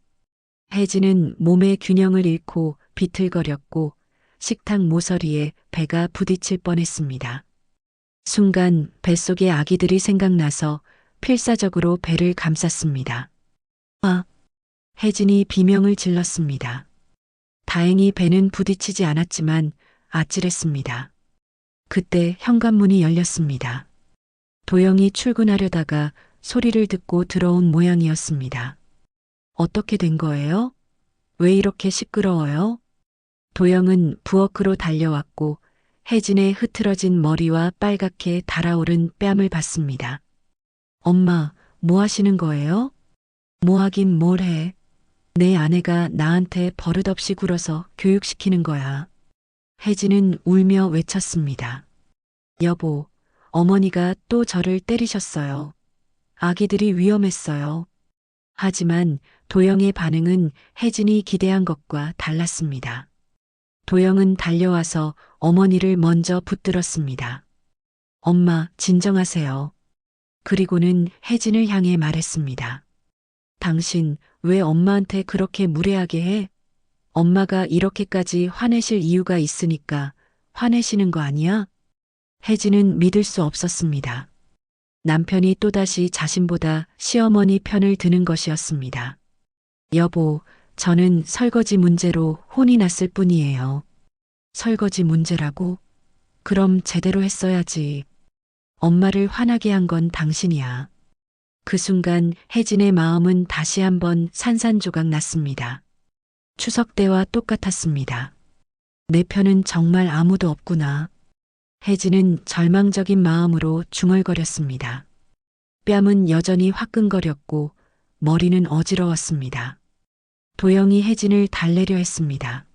혜진은 몸의 균형을 잃고 비틀거렸고 식탁 모서리에 배가 부딪힐 뻔했습니다. 순간 뱃속의 아기들이 생각나서 필사적으로 배를 감쌌습니다. 아! 혜진이 비명을 질렀습니다. 다행히 배는 부딪히지 않았지만 아찔했습니다. 그때 현관문이 열렸습니다. 도영이 출근하려다가 소리를 듣고 들어온 모양이었습니다. 어떻게 된 거예요? 왜 이렇게 시끄러워요? 도영은 부엌으로 달려왔고 혜진의 흐트러진 머리와 빨갛게 달아오른 뺨을 봤습니다. 엄마, 뭐 하시는 거예요? 뭐 하긴 뭘 해. 내 아내가 나한테 버릇없이 굴어서 교육시키는 거야. 혜진은 울며 외쳤습니다. 여보, 어머니가 또 저를 때리셨어요. 아기들이 위험했어요. 하지만 도영의 반응은 혜진이 기대한 것과 달랐습니다. 도영은 달려와서 어머니를 먼저 붙들었습니다. 엄마, 진정하세요. 그리고는 혜진을 향해 말했습니다. 당신 왜 엄마한테 그렇게 무례하게 해? 엄마가 이렇게까지 화내실 이유가 있으니까 화내시는 거 아니야? 혜진은 믿을 수 없었습니다. 남편이 또다시 자신보다 시어머니 편을 드는 것이었습니다. 여보, 저는 설거지 문제로 혼이 났을 뿐이에요. 설거지 문제라고? 그럼 제대로 했어야지. 엄마를 화나게 한 건 당신이야. 그 순간 혜진의 마음은 다시 한번 산산조각 났습니다. 추석 때와 똑같았습니다. 내 편은 정말 아무도 없구나. 혜진은 절망적인 마음으로 중얼거렸습니다. 뺨은 여전히 화끈거렸고 머리는 어지러웠습니다. 도영이 혜진을 달래려 했습니다.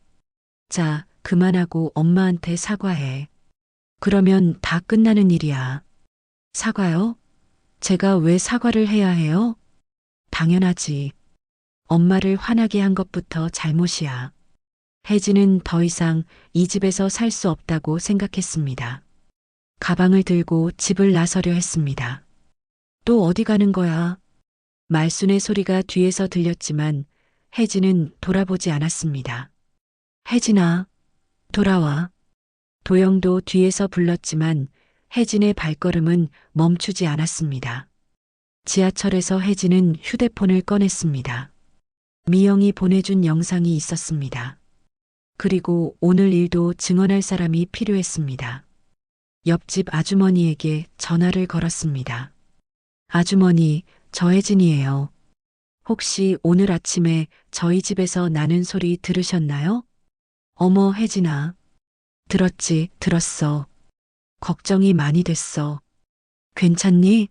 자, 그만하고 엄마한테 사과해. 그러면 다 끝나는 일이야. 사과요? 제가 왜 사과를 해야 해요? 당연하지. 엄마를 화나게 한 것부터 잘못이야. 혜진은 더 이상 이 집에서 살 수 없다고 생각했습니다. 가방을 들고 집을 나서려 했습니다. 또 어디 가는 거야? 말순의 소리가 뒤에서 들렸지만 혜진은 돌아보지 않았습니다. 혜진아, 돌아와. 도영도 뒤에서 불렀지만 혜진의 발걸음은 멈추지 않았습니다. 지하철에서 혜진은 휴대폰을 꺼냈습니다. 미영이 보내준 영상이 있었습니다. 그리고 오늘 일도 증언할 사람이 필요했습니다. 옆집 아주머니에게 전화를 걸었습니다. 아주머니, 저 혜진이에요. 혹시 오늘 아침에 저희 집에서 나는 소리 들으셨나요? 어머, 혜진아. 들었어. 걱정이 많이 됐어. 괜찮니?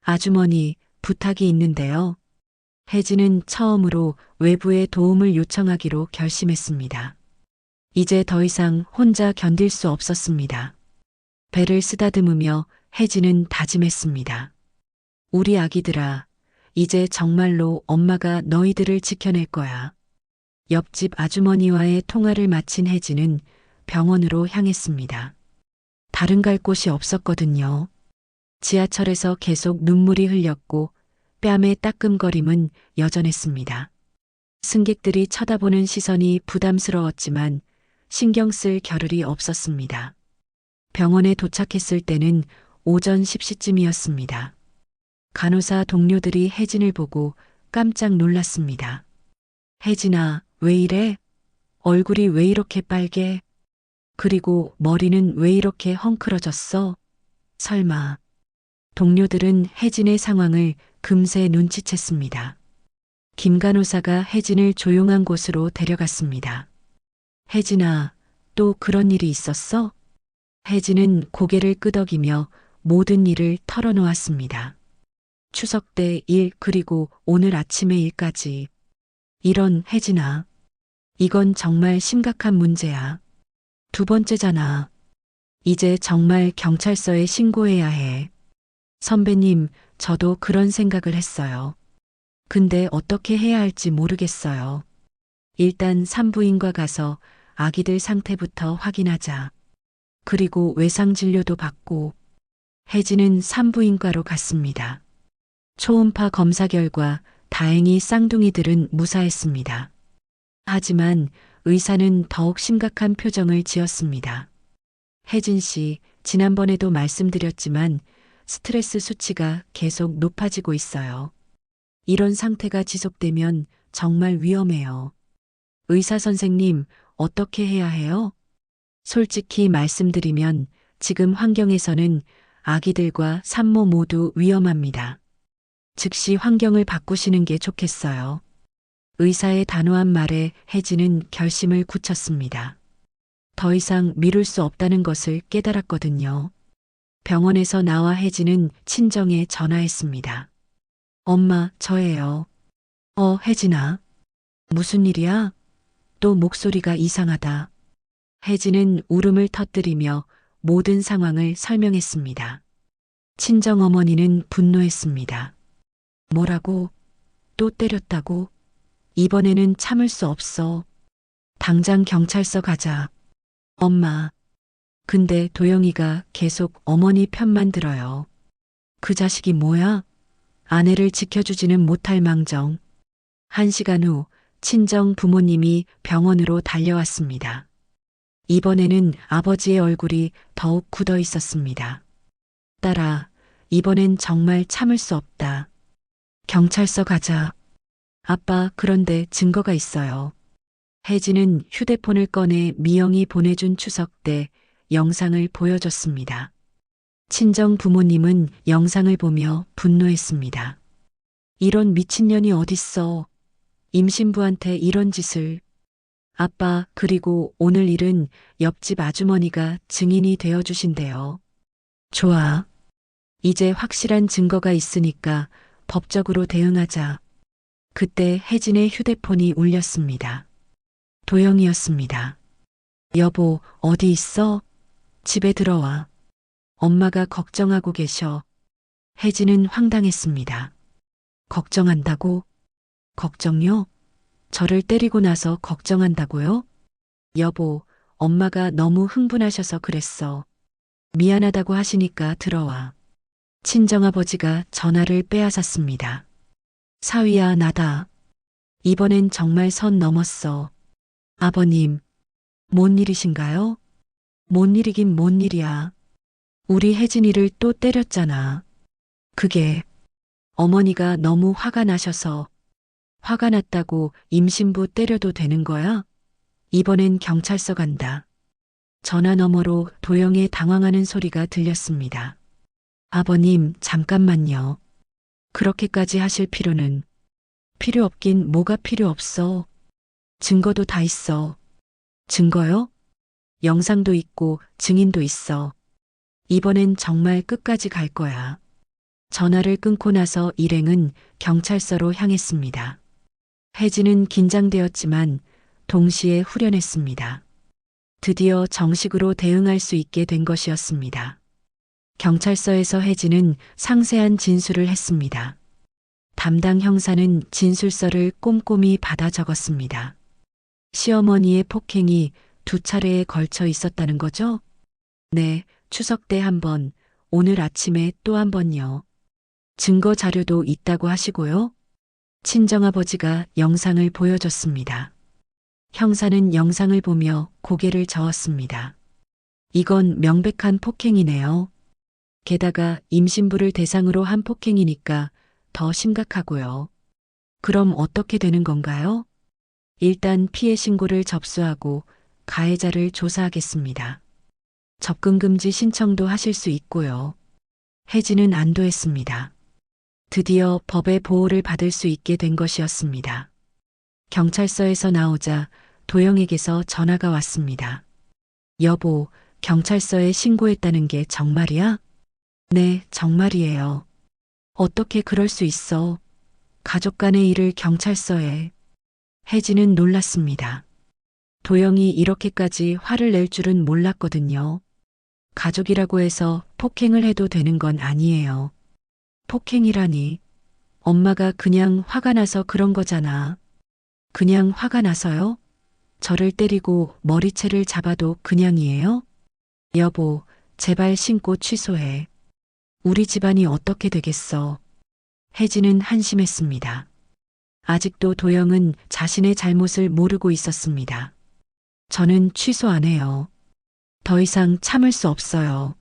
아주머니, 부탁이 있는데요. 혜진은 처음으로 외부의 도움을 요청하기로 결심했습니다. 이제 더 이상 혼자 견딜 수 없었습니다. 배를 쓰다듬으며 혜진은 다짐했습니다. 우리 아기들아, 이제 정말로 엄마가 너희들을 지켜낼 거야. 옆집 아주머니와의 통화를 마친 혜진은 병원으로 향했습니다. 다른 갈 곳이 없었거든요. 지하철에서 계속 눈물이 흘렸고 뺨의 따끔거림은 여전했습니다. 승객들이 쳐다보는 시선이 부담스러웠지만 신경 쓸 겨를이 없었습니다. 병원에 도착했을 때는 오전 10시쯤이었습니다. 간호사 동료들이 혜진을 보고 깜짝 놀랐습니다. 혜진아, 왜 이래? 얼굴이 왜 이렇게 빨개? 그리고 머리는 왜 이렇게 헝클어졌어? 설마. 동료들은 혜진의 상황을 금세 눈치챘습니다. 김 간호사가 혜진을 조용한 곳으로 데려갔습니다. 혜진아, 또 그런 일이 있었어? 혜진은 고개를 끄덕이며 모든 일을 털어놓았습니다. 추석 때 일 그리고 오늘 아침의 일까지. 이런 혜진아. 이건 정말 심각한 문제야. 두 번째잖아. 이제 정말 경찰서에 신고해야 해. 선배님, 저도 그런 생각을 했어요. 근데 어떻게 해야 할지 모르겠어요. 일단 산부인과 가서 아기들 상태부터 확인하자. 그리고 외상 진료도 받고. 혜진은 산부인과로 갔습니다. 초음파 검사 결과 다행히 쌍둥이들은 무사했습니다. 하지만 의사는 더욱 심각한 표정을 지었습니다. 혜진 씨, 지난번에도 말씀드렸지만 스트레스 수치가 계속 높아지고 있어요. 이런 상태가 지속되면 정말 위험해요. 의사 선생님, 어떻게 해야 해요? 솔직히 말씀드리면 지금 환경에서는 아기들과 산모 모두 위험합니다. 즉시 환경을 바꾸시는 게 좋겠어요. 의사의 단호한 말에 혜진은 결심을 굳혔습니다. 더 이상 미룰 수 없다는 것을 깨달았거든요. 병원에서 나와 혜진은 친정에 전화했습니다. 엄마, 저예요. 혜진아. 무슨 일이야? 또 목소리가 이상하다. 혜진은 울음을 터뜨리며 모든 상황을 설명했습니다. 친정어머니는 분노했습니다. 뭐라고? 또 때렸다고? 이번에는 참을 수 없어. 당장 경찰서 가자. 엄마. 근데 도영이가 계속 어머니 편만 들어요. 그 자식이 뭐야? 아내를 지켜주지는 못할 망정. 1시간 후 친정 부모님이 병원으로 달려왔습니다. 이번에는 아버지의 얼굴이 더욱 굳어 있었습니다. 딸아, 이번엔 정말 참을 수 없다. 경찰서 가자. 아빠, 그런데 증거가 있어요. 혜진은 휴대폰을 꺼내 미영이 보내준 추석 때 영상을 보여줬습니다. 친정 부모님은 영상을 보며 분노했습니다. 이런 미친년이 어딨어. 임신부한테 이런 짓을. 아빠, 그리고 오늘 일은 옆집 아주머니가 증인이 되어주신대요. 좋아. 이제 확실한 증거가 있으니까 법적으로 대응하자. 그때 혜진의 휴대폰이 울렸습니다. 도영이었습니다. 여보, 어디 있어? 집에 들어와. 엄마가 걱정하고 계셔. 혜진은 황당했습니다. 걱정한다고? 걱정요? 저를 때리고 나서 걱정한다고요? 여보, 엄마가 너무 흥분하셔서 그랬어. 미안하다고 하시니까 들어와. 친정아버지가 전화를 빼앗았습니다. 사위야, 나다. 이번엔 정말 선 넘었어. 아버님, 뭔 일이신가요? 뭔 일이긴 뭔 일이야. 우리 혜진이를 또 때렸잖아. 그게 어머니가 너무 화가 나셔서. 화가 났다고 임신부 때려도 되는 거야? 이번엔 경찰서 간다. 전화 너머로 도영의 당황하는 소리가 들렸습니다. 아버님, 잠깐만요. 그렇게까지 하실 필요는. 필요 없긴 뭐가 필요 없어. 증거도 다 있어. 증거요? 영상도 있고 증인도 있어. 이번엔 정말 끝까지 갈 거야. 전화를 끊고 나서 일행은 경찰서로 향했습니다. 혜진은 긴장되었지만 동시에 후련했습니다. 드디어 정식으로 대응할 수 있게 된 것이었습니다. 경찰서에서 혜진은 상세한 진술을 했습니다. 담당 형사는 진술서를 꼼꼼히 받아 적었습니다. 시어머니의 폭행이 2차례에 걸쳐 있었다는 거죠? 네, 추석 때 한 번, 오늘 아침에 또 한 번요. 증거 자료도 있다고 하시고요. 친정아버지가 영상을 보여줬습니다. 형사는 영상을 보며 고개를 저었습니다. 이건 명백한 폭행이네요. 게다가 임신부를 대상으로 한 폭행이니까 더 심각하고요. 그럼 어떻게 되는 건가요? 일단 피해 신고를 접수하고 가해자를 조사하겠습니다. 접근금지 신청도 하실 수 있고요. 혜진은 안도했습니다. 드디어 법의 보호를 받을 수 있게 된 것이었습니다. 경찰서에서 나오자 도영에게서 전화가 왔습니다. 여보, 경찰서에 신고했다는 게 정말이야? 네, 정말이에요. 어떻게 그럴 수 있어? 가족 간의 일을 경찰서에. 혜진은 놀랐습니다. 도영이 이렇게까지 화를 낼 줄은 몰랐거든요. 가족이라고 해서 폭행을 해도 되는 건 아니에요. 폭행이라니. 엄마가 그냥 화가 나서 그런 거잖아. 그냥 화가 나서요? 저를 때리고 머리채를 잡아도 그냥이에요? 여보, 제발 신고 취소해. 우리 집안이 어떻게 되겠어? 혜진은 한심했습니다. 아직도 도영은 자신의 잘못을 모르고 있었습니다. 저는 취소 안 해요. 더 이상 참을 수 없어요.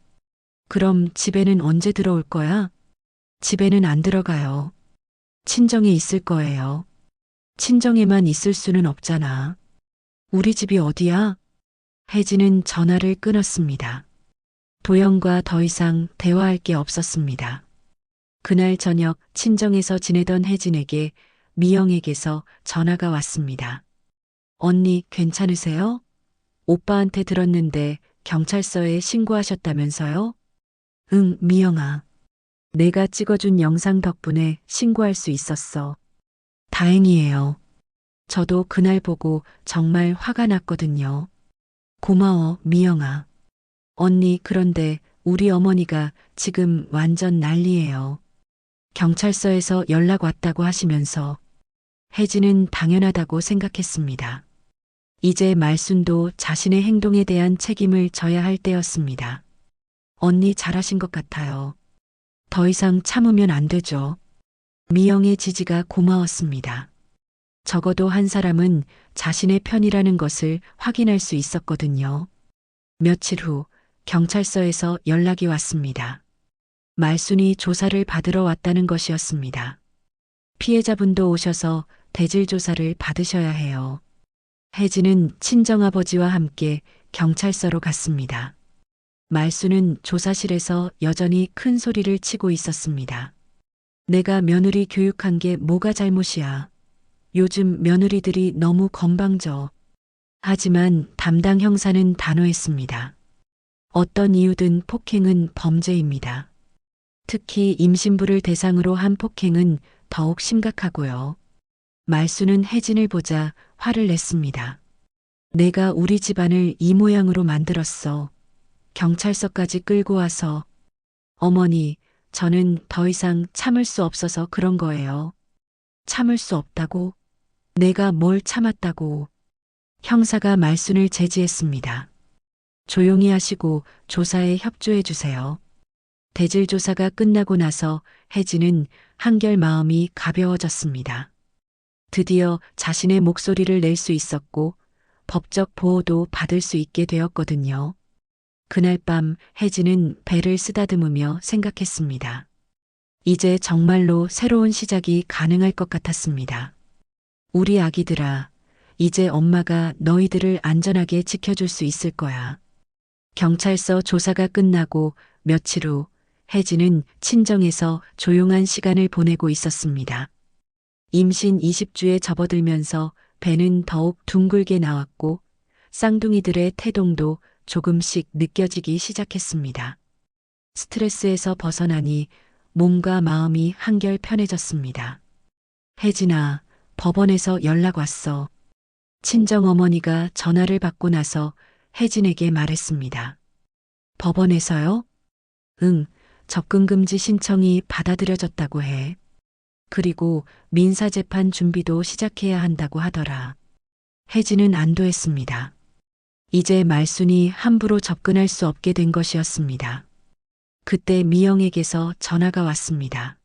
그럼 집에는 언제 들어올 거야? 집에는 안 들어가요. 친정에 있을 거예요. 친정에만 있을 수는 없잖아. 우리 집이 어디야? 혜진은 전화를 끊었습니다. 도영과 더 이상 대화할 게 없었습니다. 그날 저녁 친정에서 지내던 혜진에게 미영에게서 전화가 왔습니다. 언니 괜찮으세요? 오빠한테 들었는데 경찰서에 신고하셨다면서요? 응, 미영아. 내가 찍어준 영상 덕분에 신고할 수 있었어. 다행이에요. 저도 그날 보고 정말 화가 났거든요. 고마워, 미영아. 언니, 그런데 우리 어머니가 지금 완전 난리예요. 경찰서에서 연락 왔다고 하시면서 혜진은 당연하다고 생각했습니다. 이제 말순도 자신의 행동에 대한 책임을 져야 할 때였습니다. 언니 잘하신 것 같아요. 더 이상 참으면 안 되죠. 미영의 지지가 고마웠습니다. 적어도 한 사람은 자신의 편이라는 것을 확인할 수 있었거든요. 며칠 후 경찰서에서 연락이 왔습니다. 말순이 조사를 받으러 왔다는 것이었습니다. 피해자분도 오셔서 대질 조사를 받으셔야 해요. 혜진은 친정아버지와 함께 경찰서로 갔습니다. 말순은 조사실에서 여전히 큰 소리를 치고 있었습니다. 내가 며느리 교육한 게 뭐가 잘못이야. 요즘 며느리들이 너무 건방져. 하지만 담당 형사는 단호했습니다. 어떤 이유든 폭행은 범죄입니다. 특히 임신부를 대상으로 한 폭행은 더욱 심각하고요. 말순은 혜진을 보자 화를 냈습니다. 내가 우리 집안을 이 모양으로 만들었어. 경찰서까지 끌고 와서. 어머니, 저는 더 이상 참을 수 없어서 그런 거예요. 참을 수 없다고? 내가 뭘 참았다고? 형사가 말순을 제지했습니다. 조용히 하시고 조사에 협조해 주세요. 대질 조사가 끝나고 나서 혜진은 한결 마음이 가벼워졌습니다. 드디어 자신의 목소리를 낼 수 있었고 법적 보호도 받을 수 있게 되었거든요. 그날 밤 혜진은 배를 쓰다듬으며 생각했습니다. 이제 정말로 새로운 시작이 가능할 것 같았습니다. 우리 아기들아, 이제 엄마가 너희들을 안전하게 지켜줄 수 있을 거야. 경찰서 조사가 끝나고 며칠 후 혜진은 친정에서 조용한 시간을 보내고 있었습니다. 임신 20주에 접어들면서 배는 더욱 둥글게 나왔고 쌍둥이들의 태동도 조금씩 느껴지기 시작했습니다. 스트레스에서 벗어나니 몸과 마음이 한결 편해졌습니다. 혜진아, 법원에서 연락 왔어. 친정어머니가 전화를 받고 나서 혜진에게 말했습니다. 법원에서요? 응, 접근금지 신청이 받아들여졌다고 해. 그리고 민사재판 준비도 시작해야 한다고 하더라. 혜진은 안도했습니다. 이제 말순이 함부로 접근할 수 없게 된 것이었습니다. 그때 미영에게서 전화가 왔습니다.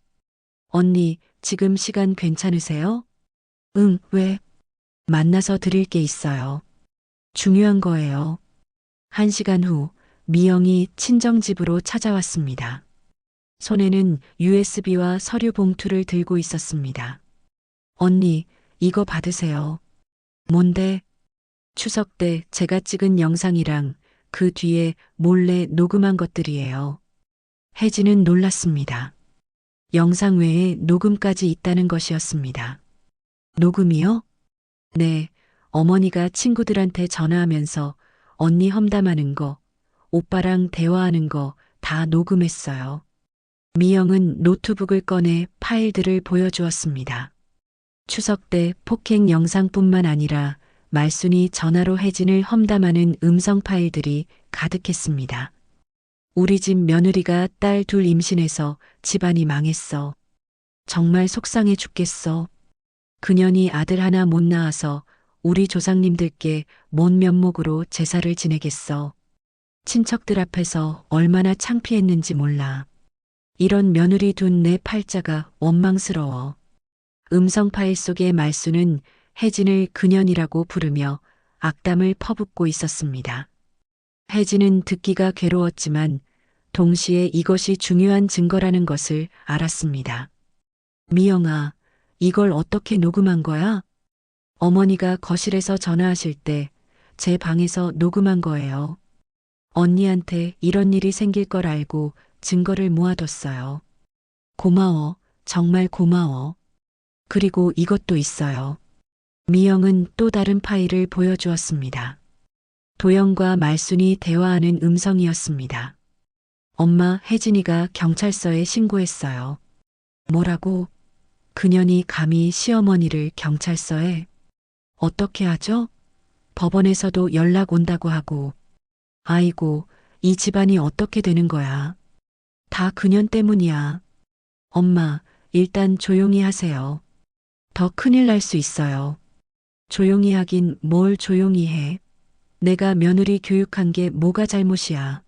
언니, 지금 시간 괜찮으세요? 응, 왜? 만나서 드릴 게 있어요. 중요한 거예요. 1시간 후 미영이 친정집으로 찾아왔습니다. 손에는 USB와 서류 봉투를 들고 있었습니다. 언니, 이거 받으세요. 뭔데? 추석 때 제가 찍은 영상이랑 그 뒤에 몰래 녹음한 것들이에요. 혜진은 놀랐습니다. 영상 외에 녹음까지 있다는 것이었습니다. 녹음이요? 네, 어머니가 친구들한테 전화하면서 언니 험담하는 거, 오빠랑 대화하는 거 다 녹음했어요. 미영은 노트북을 꺼내 파일들을 보여주었습니다. 추석 때 폭행 영상뿐만 아니라 말순이 전화로 혜진을 험담하는 음성 파일들이 가득했습니다. 우리 집 며느리가 딸 둘 임신해서 집안이 망했어. 정말 속상해 죽겠어. 그년이 아들 하나 못 낳아서 우리 조상님들께 뭔 면목으로 제사를 지내겠어. 친척들 앞에서 얼마나 창피했는지 몰라. 이런 며느리 둔 내 팔자가 원망스러워. 음성 파일 속의 말수는 혜진을 그년이라고 부르며 악담을 퍼붓고 있었습니다. 혜진은 듣기가 괴로웠지만 동시에 이것이 중요한 증거라는 것을 알았습니다. 미영아, 이걸 어떻게 녹음한 거야? 어머니가 거실에서 전화하실 때 제 방에서 녹음한 거예요. 언니한테 이런 일이 생길 걸 알고 증거를 모아뒀어요. 고마워. 정말 고마워. 그리고 이것도 있어요. 미영은 또 다른 파일을 보여주었습니다. 도영과 말순이 대화하는 음성이었습니다. 엄마, 혜진이가 경찰서에 신고했어요. 뭐라고? 그년이 감히 시어머니를 경찰서에? 어떻게 하죠? 법원에서도 연락 온다고 하고. 아이고, 이 집안이 어떻게 되는 거야? 다 그년 때문이야. 엄마, 일단 조용히 하세요. 더 큰일 날 수 있어요. 조용히 하긴 뭘 조용히 해. 내가 며느리 교육한 게 뭐가 잘못이야.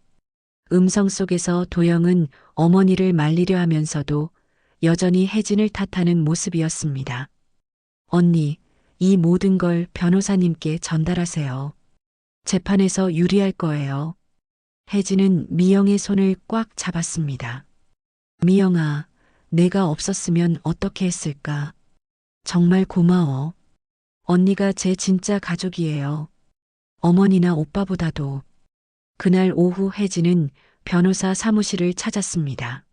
음성 속에서 도영은 어머니를 말리려 하면서도 여전히 혜진을 탓하는 모습이었습니다. 언니, 이 모든 걸 변호사님께 전달하세요. 재판에서 유리할 거예요. 혜진은 미영의 손을 꽉 잡았습니다. 미영아, 내가 없었으면 어떻게 했을까? 정말 고마워. 언니가 제 진짜 가족이에요. 어머니나 오빠보다도. 그날 오후 혜진은 변호사 사무실을 찾았습니다.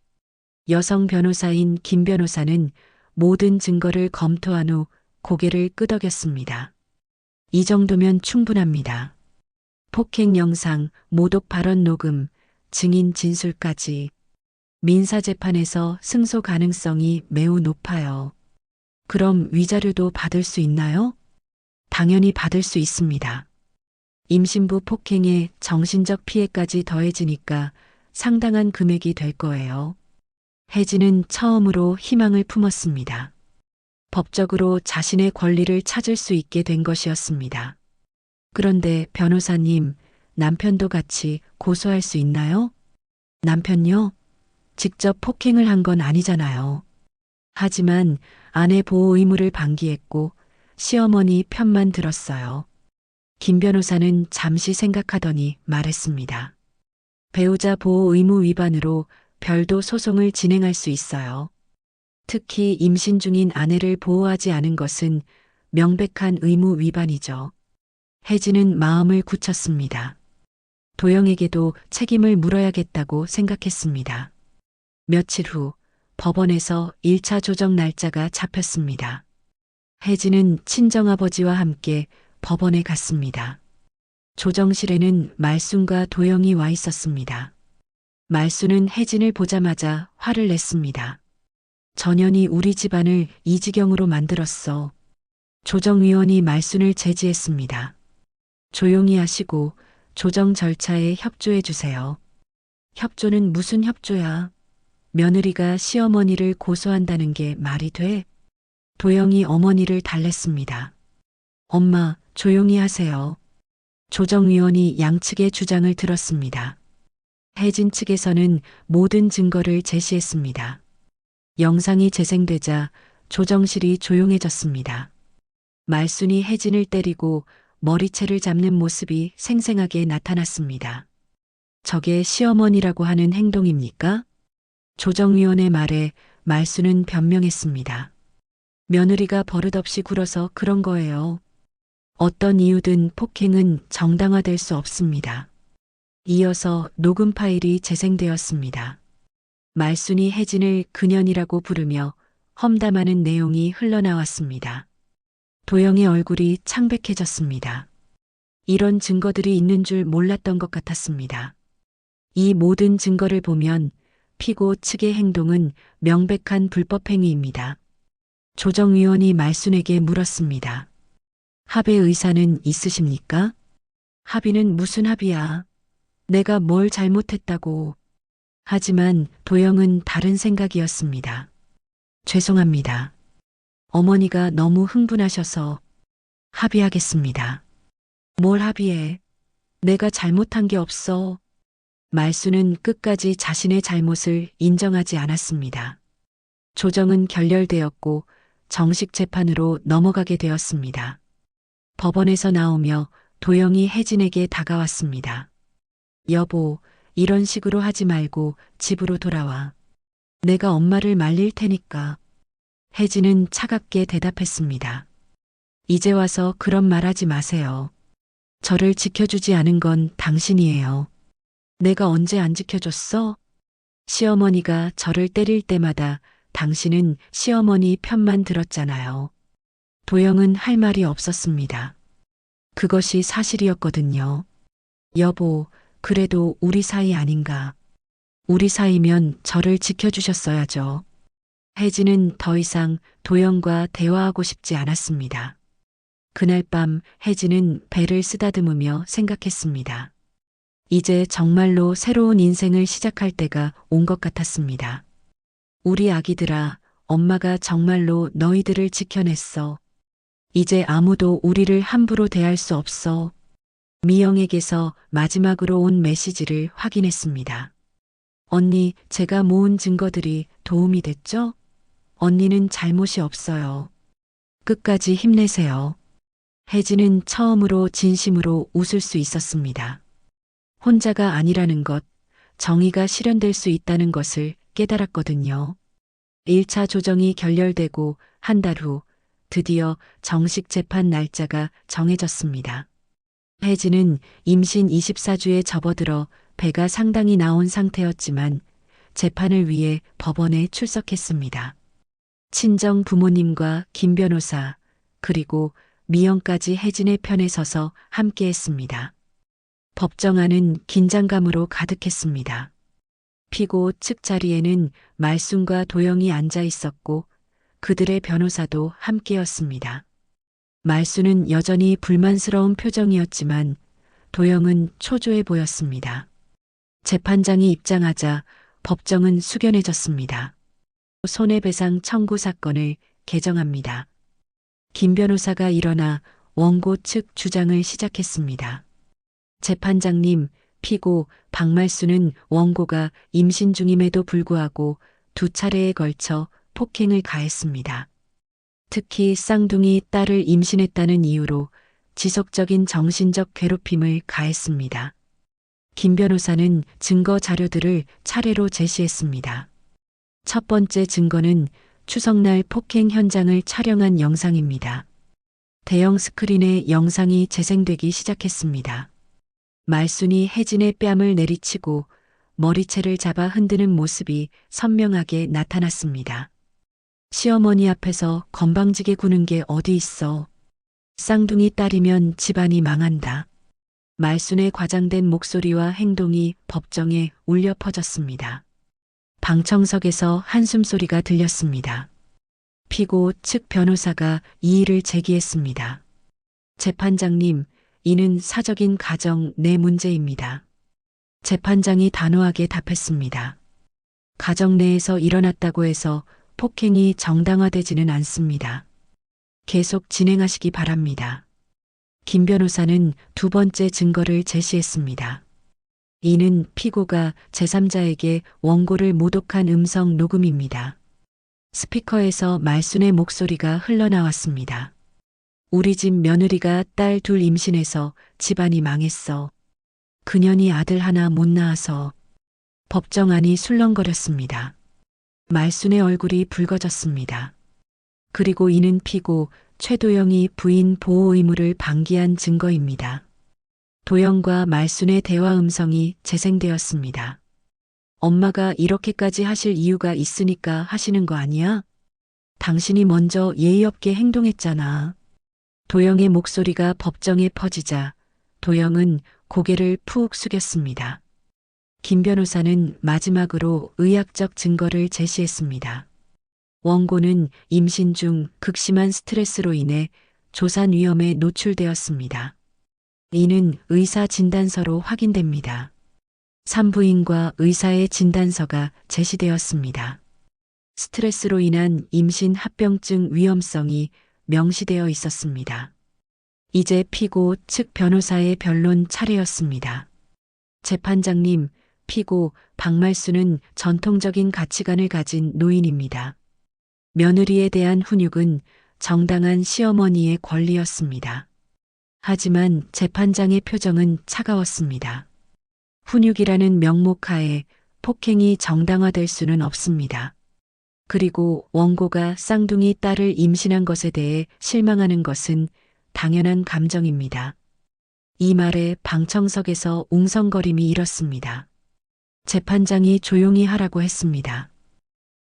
여성 변호사인 김 변호사는 모든 증거를 검토한 후 고개를 끄덕였습니다. 이 정도면 충분합니다. 폭행 영상, 모독 발언 녹음, 증인 진술까지. 민사재판에서 승소 가능성이 매우 높아요. 그럼 위자료도 받을 수 있나요? 당연히 받을 수 있습니다. 임신부 폭행에 정신적 피해까지 더해지니까 상당한 금액이 될 거예요. 혜진은 처음으로 희망을 품었습니다. 법적으로 자신의 권리를 찾을 수 있게 된 것이었습니다. 그런데 변호사님, 남편도 같이 고소할 수 있나요? 남편요? 직접 폭행을 한 건 아니잖아요. 하지만 아내 보호 의무를 방기했고 시어머니 편만 들었어요. 김 변호사는 잠시 생각하더니 말했습니다. 배우자 보호 의무 위반으로 별도 소송을 진행할 수 있어요. 특히 임신 중인 아내를 보호하지 않은 것은 명백한 의무 위반이죠. 혜진은 마음을 굳혔습니다. 도영에게도 책임을 물어야겠다고 생각했습니다. 며칠 후 법원에서 1차 조정 날짜가 잡혔습니다. 혜진은 친정아버지와 함께 법원에 갔습니다. 조정실에는 말순과 도영이 와 있었습니다. 말순은 혜진을 보자마자 화를 냈습니다. 전현이 우리 집안을 이 지경으로 만들었어. 조정위원이 말순을 제지했습니다. 조용히 하시고 조정 절차에 협조해 주세요. 협조는 무슨 협조야? 며느리가 시어머니를 고소한다는 게 말이 돼? 도영이 어머니를 달랬습니다. 엄마, 조용히 하세요. 조정위원이 양측의 주장을 들었습니다. 혜진 측에서는 모든 증거를 제시했습니다. 영상이 재생되자 조정실이 조용해졌습니다. 말순이 혜진을 때리고 머리채를 잡는 모습이 생생하게 나타났습니다. 저게 시어머니라고 하는 행동입니까? 조정위원의 말에 말순은 변명했습니다. 며느리가 버릇없이 굴어서 그런 거예요. 어떤 이유든 폭행은 정당화될 수 없습니다. 이어서 녹음 파일이 재생되었습니다. 말순이 혜진을 그년이라고 부르며 험담하는 내용이 흘러나왔습니다. 도영의 얼굴이 창백해졌습니다. 이런 증거들이 있는 줄 몰랐던 것 같았습니다. 이 모든 증거를 보면 피고 측의 행동은 명백한 불법 행위입니다. 조정위원이 말순에게 물었습니다. 합의 의사는 있으십니까? 합의는 무슨 합의야? 내가 뭘 잘못했다고. 하지만 도영은 다른 생각이었습니다. 죄송합니다. 어머니가 너무 흥분하셔서 합의하겠습니다. 뭘 합의해? 내가 잘못한 게 없어. 말수는 끝까지 자신의 잘못을 인정하지 않았습니다. 조정은 결렬되었고 정식 재판으로 넘어가게 되었습니다. 법원에서 나오며 도영이 혜진에게 다가왔습니다. 여보, 이런 식으로 하지 말고 집으로 돌아와. 내가 엄마를 말릴 테니까. 혜진은 차갑게 대답했습니다. 이제 와서 그런 말 하지 마세요. 저를 지켜주지 않은 건 당신이에요. 내가 언제 안 지켜줬어? 시어머니가 저를 때릴 때마다 당신은 시어머니 편만 들었잖아요. 도영은 할 말이 없었습니다. 그것이 사실이었거든요. 여보, 그래도 우리 사이 아닌가. 우리 사이면 저를 지켜주셨어야죠. 혜진은 더 이상 도영과 대화하고 싶지 않았습니다. 그날 밤 혜진은 배를 쓰다듬으며 생각했습니다. 이제 정말로 새로운 인생을 시작할 때가 온 것 같았습니다. 우리 아기들아, 엄마가 정말로 너희들을 지켜냈어. 이제 아무도 우리를 함부로 대할 수 없어. 미영에게서 마지막으로 온 메시지를 확인했습니다. 언니, 제가 모은 증거들이 도움이 됐죠? 언니는 잘못이 없어요. 끝까지 힘내세요. 혜진은 처음으로 진심으로 웃을 수 있었습니다. 혼자가 아니라는 것, 정의가 실현될 수 있다는 것을 깨달았거든요. 1차 조정이 결렬되고 한 달 후 드디어 정식 재판 날짜가 정해졌습니다. 혜진은 임신 24주에 접어들어 배가 상당히 나온 상태였지만 재판을 위해 법원에 출석했습니다. 친정 부모님과 김 변호사 그리고 미영까지 혜진의 편에 서서 함께했습니다. 법정안은 긴장감으로 가득했습니다. 피고 측 자리에는 말순과 도영이 앉아 있었고 그들의 변호사도 함께였습니다. 말순은 여전히 불만스러운 표정이었지만 도영은 초조해 보였습니다. 재판장이 입장하자 법정은 숙연해졌습니다. 손해배상 청구 사건을 개정합니다. 김 변호사가 일어나 원고 측 주장을 시작했습니다. 재판장님, 피고 박말수는 원고가 임신 중임에도 불구하고 2차례에 걸쳐 폭행을 가했습니다. 특히 쌍둥이 딸을 임신했다는 이유로 지속적인 정신적 괴롭힘을 가했습니다. 김 변호사는 증거 자료들을 차례로 제시했습니다. 첫 번째 증거는 추석날 폭행 현장을 촬영한 영상입니다. 대형 스크린에 영상이 재생되기 시작했습니다. 말순이 혜진의 뺨을 내리치고 머리채를 잡아 흔드는 모습이 선명하게 나타났습니다. 시어머니 앞에서 건방지게 구는 게 어디 있어. 쌍둥이 딸이면 집안이 망한다. 말순의 과장된 목소리와 행동이 법정에 울려 퍼졌습니다. 방청석에서 한숨소리가 들렸습니다. 피고 측 변호사가 이의를 제기했습니다. 재판장님, 이는 사적인 가정 내 문제입니다. 재판장이 단호하게 답했습니다. 가정 내에서 일어났다고 해서 폭행이 정당화되지는 않습니다. 계속 진행하시기 바랍니다. 김 변호사는 두 번째 증거를 제시했습니다. 이는 피고가 제3자에게 원고를 모독한 음성 녹음입니다. 스피커에서 말순의 목소리가 흘러나왔습니다. 우리 집 며느리가 딸 둘 임신해서 집안이 망했어. 그년이 아들 하나 못 낳아서. 법정안이 술렁거렸습니다. 말순의 얼굴이 붉어졌습니다. 그리고 이는 피고 최도영이 부인 보호 의무를 방기한 증거입니다. 도영과 말순의 대화 음성이 재생되었습니다. 엄마가 이렇게까지 하실 이유가 있으니까 하시는 거 아니야? 당신이 먼저 예의 없게 행동했잖아. 도영의 목소리가 법정에 퍼지자 도영은 고개를 푹 숙였습니다. 김 변호사는 마지막으로 의학적 증거를 제시했습니다. 원고는 임신 중 극심한 스트레스로 인해 조산 위험에 노출되었습니다. 이는 의사 진단서로 확인됩니다. 산부인과 의사의 진단서가 제시되었습니다. 스트레스로 인한 임신 합병증 위험성이 명시되어 있었습니다. 이제 피고 측 변호사의 변론 차례였습니다. 재판장님, 피고 박말순은 전통적인 가치관을 가진 노인입니다. 며느리에 대한 훈육은 정당한 시어머니의 권리였습니다. 하지만 재판장의 표정은 차가웠습니다. 훈육이라는 명목하에 폭행이 정당화될 수는 없습니다. 그리고 원고가 쌍둥이 딸을 임신한 것에 대해 실망하는 것은 당연한 감정입니다. 이 말에 방청석에서 웅성거림이 일었습니다. 재판장이 조용히 하라고 했습니다.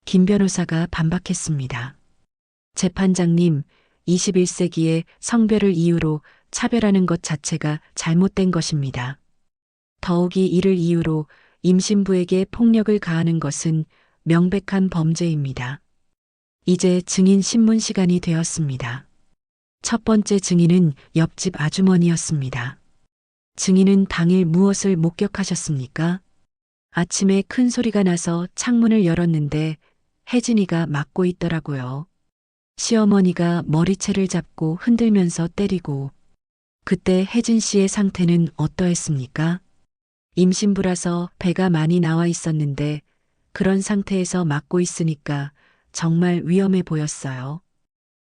김 변호사가 반박했습니다. 재판장님, 21세기에 성별을 이유로 차별하는 것 자체가 잘못된 것입니다. 더욱이 이를 이유로 임신부에게 폭력을 가하는 것은 명백한 범죄입니다. 이제 증인 신문 시간이 되었습니다. 첫 번째 증인은 옆집 아주머니였습니다. 증인은 당일 무엇을 목격하셨습니까? 아침에 큰 소리가 나서 창문을 열었는데 혜진이가 맞고 있더라고요. 시어머니가 머리채를 잡고 흔들면서 때리고, 그때 혜진 씨의 상태는 어떠했습니까? 임신부라서 배가 많이 나와 있었는데 그런 상태에서 맞고 있으니까 정말 위험해 보였어요.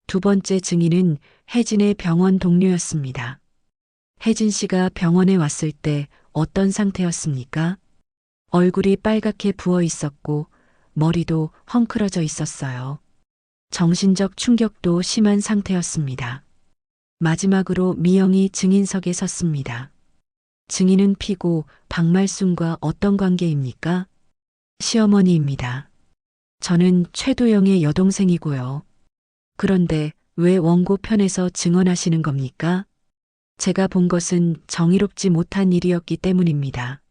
두 번째 증인은 혜진의 병원 동료였습니다. 혜진 씨가 병원에 왔을 때 어떤 상태였습니까? 얼굴이 빨갛게 부어 있었고 머리도 헝클어져 있었어요. 정신적 충격도 심한 상태였습니다. 마지막으로 미영이 증인석에 섰습니다. 증인은 피고 박말순과 어떤 관계입니까? 시어머니입니다. 저는 최도영의 여동생이고요. 그런데 왜 원고 편에서 증언하시는 겁니까? 제가 본 것은 정의롭지 못한 일이었기 때문입니다.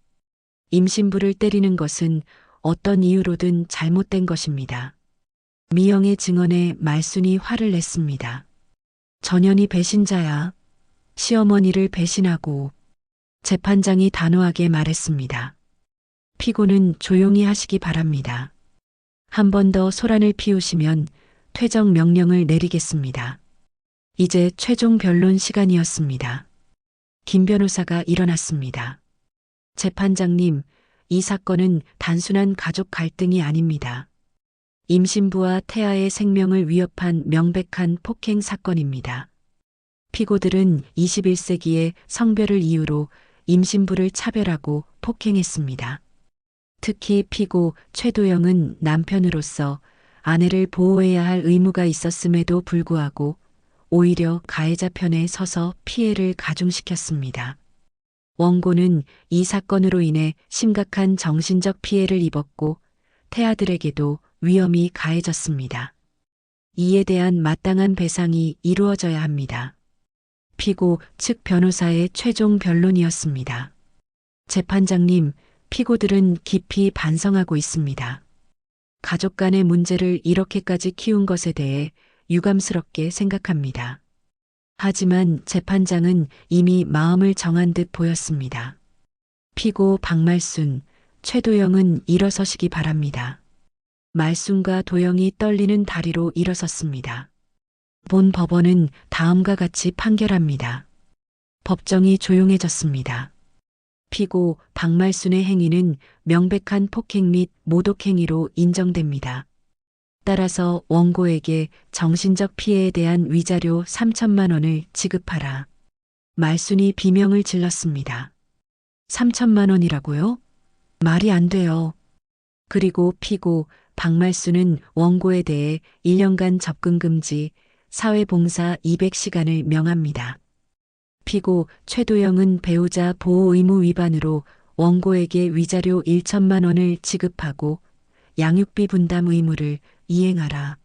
임신부를 때리는 것은 어떤 이유로든 잘못된 것입니다. 미영의 증언에 말순이 화를 냈습니다. 전현이 배신자야. 시어머니를 배신하고. 재판장이 단호하게 말했습니다. 피고는 조용히 하시기 바랍니다. 한 번 더 소란을 피우시면 퇴정 명령을 내리겠습니다. 이제 최종 변론 시간이었습니다. 김 변호사가 일어났습니다. 재판장님, 이 사건은 단순한 가족 갈등이 아닙니다. 임신부와 태아의 생명을 위협한 명백한 폭행 사건입니다. 피고들은 21세기에 성별을 이유로 임신부를 차별하고 폭행했습니다. 특히 피고 최도영은 남편으로서 아내를 보호해야 할 의무가 있었음에도 불구하고 오히려 가해자 편에 서서 피해를 가중시켰습니다. 원고는 이 사건으로 인해 심각한 정신적 피해를 입었고 태아들에게도 위험이 가해졌습니다. 이에 대한 마땅한 배상이 이루어져야 합니다. 피고 측 변호사의 최종 변론이었습니다. 재판장님, 피고들은 깊이 반성하고 있습니다. 가족 간의 문제를 이렇게까지 키운 것에 대해 유감스럽게 생각합니다. 하지만 재판장은 이미 마음을 정한 듯 보였습니다. 피고 박말순, 최도영은 일어서시기 바랍니다. 말순과 도영이 떨리는 다리로 일어섰습니다. 본 법원은 다음과 같이 판결합니다. 법정이 조용해졌습니다. 피고 박말순의 행위는 명백한 폭행 및 모독행위로 인정됩니다. 따라서 원고에게 정신적 피해에 대한 위자료 3천만 원을 지급하라. 말순이 비명을 질렀습니다. 3천만 원이라고요? 말이 안 돼요. 그리고 피고 박말순은 원고에 대해 1년간 접근 금지, 사회봉사 200시간을 명합니다. 피고 최도영은 배우자 보호 의무 위반으로 원고에게 위자료 1천만 원을 지급하고 양육비 분담 의무를 이행하라.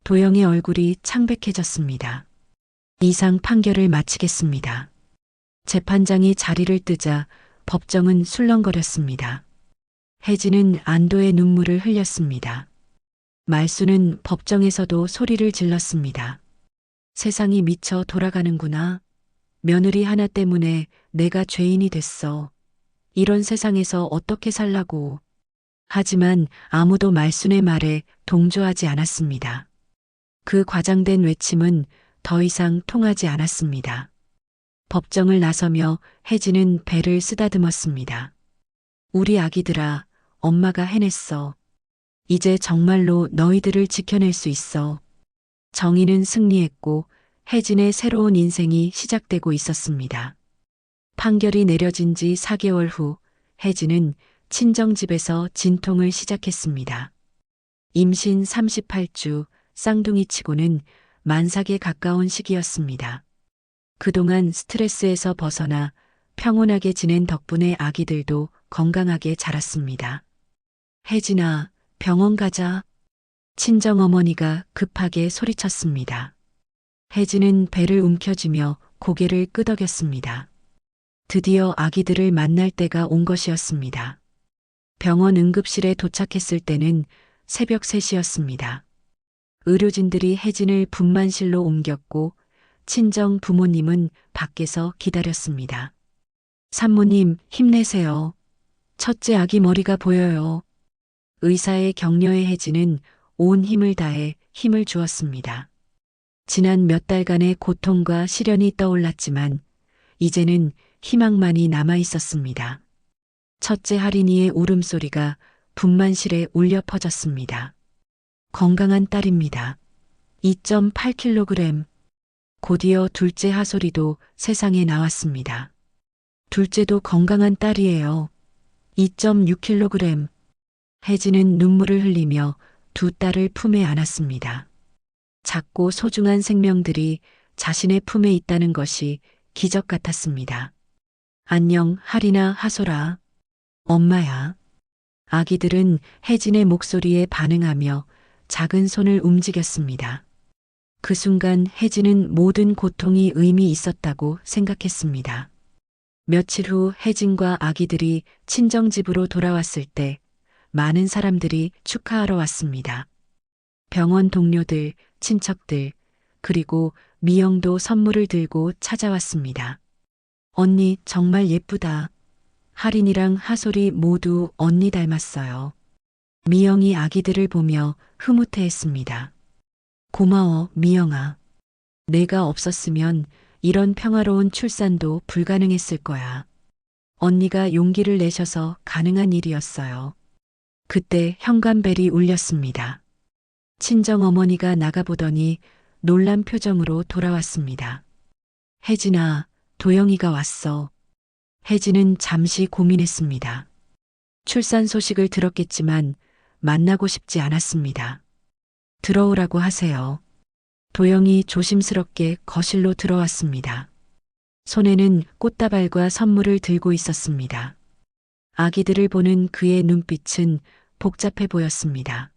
도영의 얼굴이 창백해졌습니다. 이상 판결을 마치겠습니다. 재판장이 자리를 뜨자 법정은 술렁거렸습니다. 혜진은 안도의 눈물을 흘렸습니다. 말순은 법정에서도 소리를 질렀습니다. 세상이 미쳐 돌아가는구나. 며느리 하나 때문에 내가 죄인이 됐어. 이런 세상에서 어떻게 살라고. 하지만 아무도 말순의 말에 동조하지 않았습니다. 그 과장된 외침은 더 이상 통하지 않았습니다. 법정을 나서며 혜진은 배를 쓰다듬었습니다. 우리 아기들아, 엄마가 해냈어. 이제 정말로 너희들을 지켜낼 수 있어. 정의는 승리했고 혜진의 새로운 인생이 시작되고 있었습니다. 판결이 내려진 지 4개월 후 혜진은 친정집에서 진통을 시작했습니다. 임신 38주, 쌍둥이 치고는 만삭에 가까운 시기였습니다. 그동안 스트레스에서 벗어나 평온하게 지낸 덕분에 아기들도 건강하게 자랐습니다. 혜진아, 병원 가자. 친정어머니가 급하게 소리쳤습니다. 혜진은 배를 움켜쥐며 고개를 끄덕였습니다. 드디어 아기들을 만날 때가 온 것이었습니다. 병원 응급실에 도착했을 때는 새벽 3시였습니다. 의료진들이 혜진을 분만실로 옮겼고 친정 부모님은 밖에서 기다렸습니다. 산모님, 힘내세요. 첫째 아기 머리가 보여요. 의사의 격려에 혜진은 온 힘을 다해 힘을 주었습니다. 지난 몇 달간의 고통과 시련이 떠올랐지만 이제는 희망만이 남아 있었습니다. 첫째 할인이의 울음소리가 분만실에 울려 퍼졌습니다. 건강한 딸입니다. 2.8kg. 곧이어 둘째 하솔이도 세상에 나왔습니다. 둘째도 건강한 딸이에요. 2.6kg. 혜진은 눈물을 흘리며 두 딸을 품에 안았습니다. 작고 소중한 생명들이 자신의 품에 있다는 것이 기적 같았습니다. 안녕, 할인아, 하솔아. 엄마야. 아기들은 혜진의 목소리에 반응하며 작은 손을 움직였습니다. 그 순간 혜진은 모든 고통이 의미 있었다고 생각했습니다. 며칠 후 혜진과 아기들이 친정집으로 돌아왔을 때 많은 사람들이 축하하러 왔습니다. 병원 동료들, 친척들, 그리고 미영도 선물을 들고 찾아왔습니다. 언니 정말 예쁘다. 할인이랑 하솔이 모두 언니 닮았어요. 미영이 아기들을 보며 흐뭇해했습니다. 고마워, 미영아. 내가 없었으면 이런 평화로운 출산도 불가능했을 거야. 언니가 용기를 내셔서 가능한 일이었어요. 그때 현관벨이 울렸습니다. 친정어머니가 나가보더니 놀란 표정으로 돌아왔습니다. 혜진아, 도영이가 왔어. 혜진은 잠시 고민했습니다. 출산 소식을 들었겠지만 만나고 싶지 않았습니다. 들어오라고 하세요. 도영이 조심스럽게 거실로 들어왔습니다. 손에는 꽃다발과 선물을 들고 있었습니다. 아기들을 보는 그의 눈빛은 복잡해 보였습니다.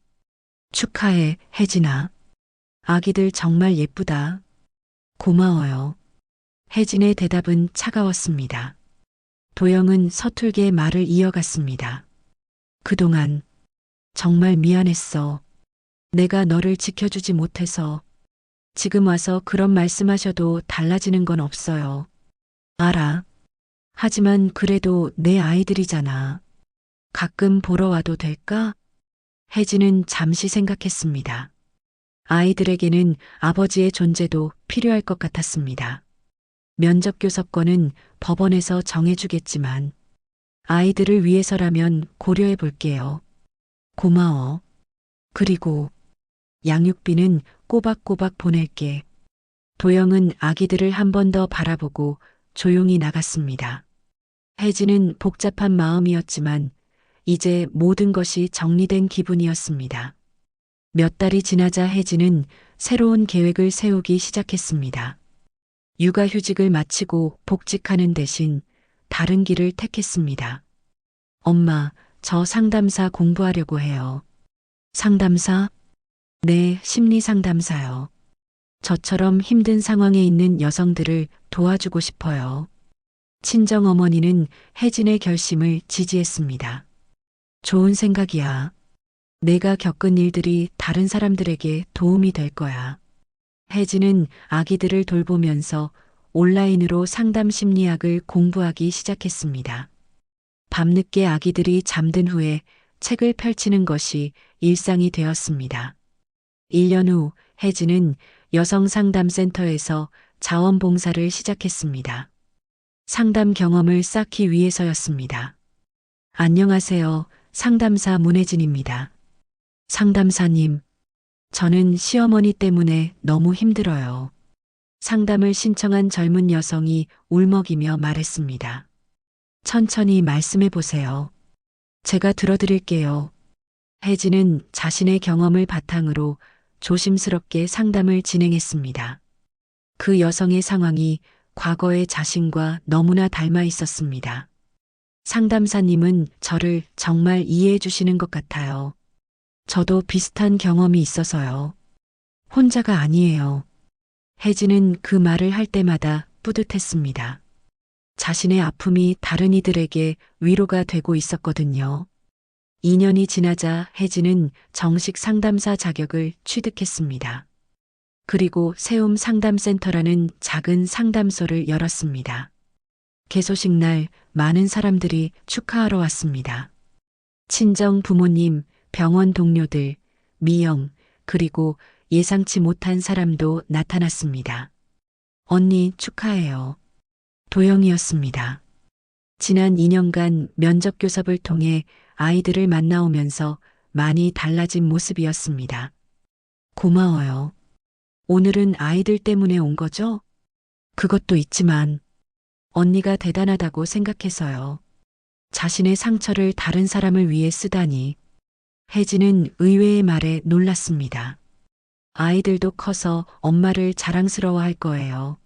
축하해, 혜진아. 아기들 정말 예쁘다. 고마워요. 혜진의 대답은 차가웠습니다. 도영은 서툴게 말을 이어갔습니다. 그동안 정말 미안했어. 내가 너를 지켜주지 못해서. 지금 와서 그런 말씀하셔도 달라지는 건 없어요. 알아. 하지만 그래도 내 아이들이잖아. 가끔 보러 와도 될까? 혜진은 잠시 생각했습니다. 아이들에게는 아버지의 존재도 필요할 것 같았습니다. 면접 교섭권은 법원에서 정해주겠지만 아이들을 위해서라면 고려해 볼게요. 고마워. 그리고 양육비는 꼬박꼬박 보낼게. 도영은 아기들을 한 번 더 바라보고 조용히 나갔습니다. 혜진은 복잡한 마음이었지만 이제 모든 것이 정리된 기분이었습니다. 몇 달이 지나자 혜진은 새로운 계획을 세우기 시작했습니다. 육아휴직을 마치고 복직하는 대신 다른 길을 택했습니다. 엄마, 저 상담사 공부하려고 해요. 상담사? 네, 심리상담사요. 저처럼 힘든 상황에 있는 여성들을 도와주고 싶어요. 친정어머니는 혜진의 결심을 지지했습니다. 좋은 생각이야. 내가 겪은 일들이 다른 사람들에게 도움이 될 거야. 혜진은 아기들을 돌보면서 온라인으로 상담 심리학을 공부하기 시작했습니다. 밤늦게 아기들이 잠든 후에 책을 펼치는 것이 일상이 되었습니다. 1년 후 혜진은 여성상담센터에서 자원봉사를 시작했습니다. 상담 경험을 쌓기 위해서였습니다. 안녕하세요. 상담사 문혜진입니다. 상담사님, 저는 시어머니 때문에 너무 힘들어요. 상담을 신청한 젊은 여성이 울먹이며 말했습니다. 천천히 말씀해 보세요. 제가 들어드릴게요. 혜진은 자신의 경험을 바탕으로 조심스럽게 상담을 진행했습니다. 그 여성의 상황이 과거의 자신과 너무나 닮아 있었습니다. 상담사님은 저를 정말 이해해 주시는 것 같아요. 저도 비슷한 경험이 있어서요. 혼자가 아니에요. 혜진은 그 말을 할 때마다 뿌듯했습니다. 자신의 아픔이 다른 이들에게 위로가 되고 있었거든요. 2년이 지나자 혜진은 정식 상담사 자격을 취득했습니다. 그리고 세움 상담센터라는 작은 상담소를 열었습니다. 개소식 날 많은 사람들이 축하하러 왔습니다. 친정 부모님, 병원 동료들, 미영, 그리고 예상치 못한 사람도 나타났습니다. 언니 축하해요. 도영이었습니다. 지난 2년간 면접 교섭을 통해 아이들을 만나오면서 많이 달라진 모습이었습니다. 고마워요. 오늘은 아이들 때문에 온 거죠? 그것도 있지만 언니가 대단하다고 생각해서요. 자신의 상처를 다른 사람을 위해 쓰다니. 혜진은 의외의 말에 놀랐습니다. 아이들도 커서 엄마를 자랑스러워할 거예요.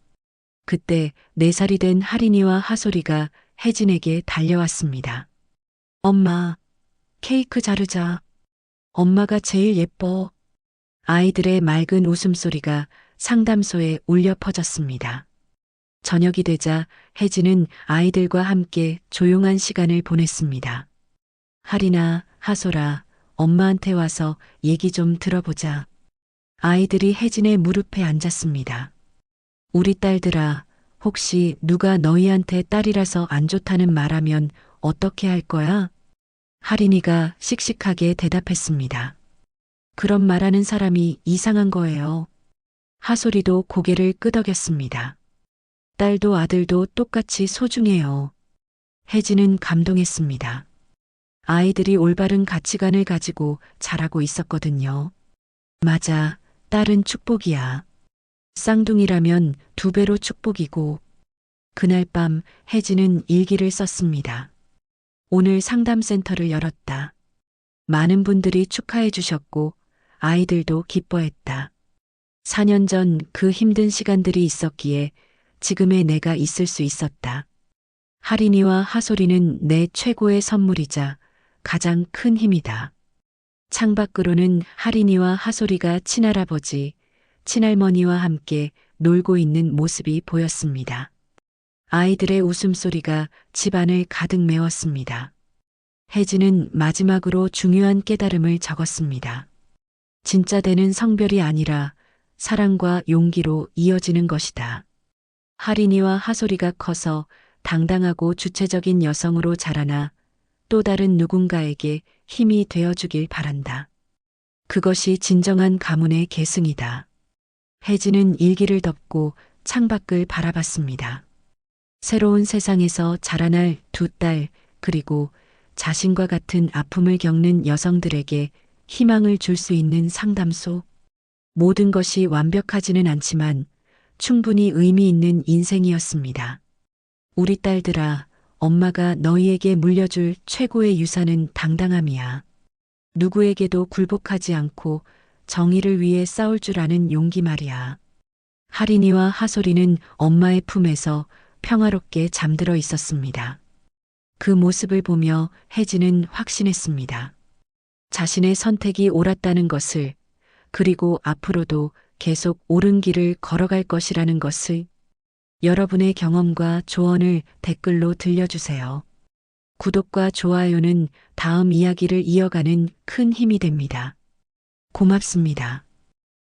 그때 4살이 된 하린이와 하솔이가 혜진에게 달려왔습니다. 엄마, 케이크 자르자. 엄마가 제일 예뻐. 아이들의 맑은 웃음소리가 상담소에 울려 퍼졌습니다. 저녁이 되자 혜진은 아이들과 함께 조용한 시간을 보냈습니다. 하린아, 하솔아, 엄마한테 와서 얘기 좀 들어보자. 아이들이 혜진의 무릎에 앉았습니다. 우리 딸들아, 혹시 누가 너희한테 딸이라서 안 좋다는 말하면 어떻게 할 거야? 하린이가 씩씩하게 대답했습니다. 그런 말하는 사람이 이상한 거예요. 하솔이도 고개를 끄덕였습니다. 딸도 아들도 똑같이 소중해요. 혜진은 감동했습니다. 아이들이 올바른 가치관을 가지고 자라고 있었거든요. 맞아, 딸은 축복이야. 쌍둥이라면 2배로 축복이고. 그날 밤 혜진은 일기를 썼습니다. 오늘 상담센터를 열었다. 많은 분들이 축하해 주셨고 아이들도 기뻐했다. 4년 전 그 힘든 시간들이 있었기에 지금의 내가 있을 수 있었다. 하린이와 하솔이는 내 최고의 선물이자 가장 큰 힘이다. 창밖으로는 하린이와 하솔이가 친할아버지, 친할머니와 함께 놀고 있는 모습이 보였습니다. 아이들의 웃음소리가 집안을 가득 메웠습니다. 혜진은 마지막으로 중요한 깨달음을 적었습니다. 진짜 되는 성별이 아니라 사랑과 용기로 이어지는 것이다. 하린이와 하솔이가 커서 당당하고 주체적인 여성으로 자라나 또 다른 누군가에게 힘이 되어주길 바란다. 그것이 진정한 가문의 계승이다. 혜진은 일기를 덮고 창밖을 바라봤습니다. 새로운 세상에서 자라날 2딸, 그리고 자신과 같은 아픔을 겪는 여성들에게 희망을 줄 수 있는 상담소. 모든 것이 완벽하지는 않지만 충분히 의미 있는 인생이었습니다. 우리 딸들아, 엄마가 너희에게 물려줄 최고의 유산은 당당함이야. 누구에게도 굴복하지 않고 정의를 위해 싸울 줄 아는 용기 말이야. 하린이와 하솔이는 엄마의 품에서 평화롭게 잠들어 있었습니다. 그 모습을 보며 혜진은 확신했습니다. 자신의 선택이 옳았다는 것을, 그리고 앞으로도 계속 옳은 길을 걸어갈 것이라는 것을. 여러분의 경험과 조언을 댓글로 들려주세요. 구독과 좋아요는 다음 이야기를 이어가는 큰 힘이 됩니다. 고맙습니다.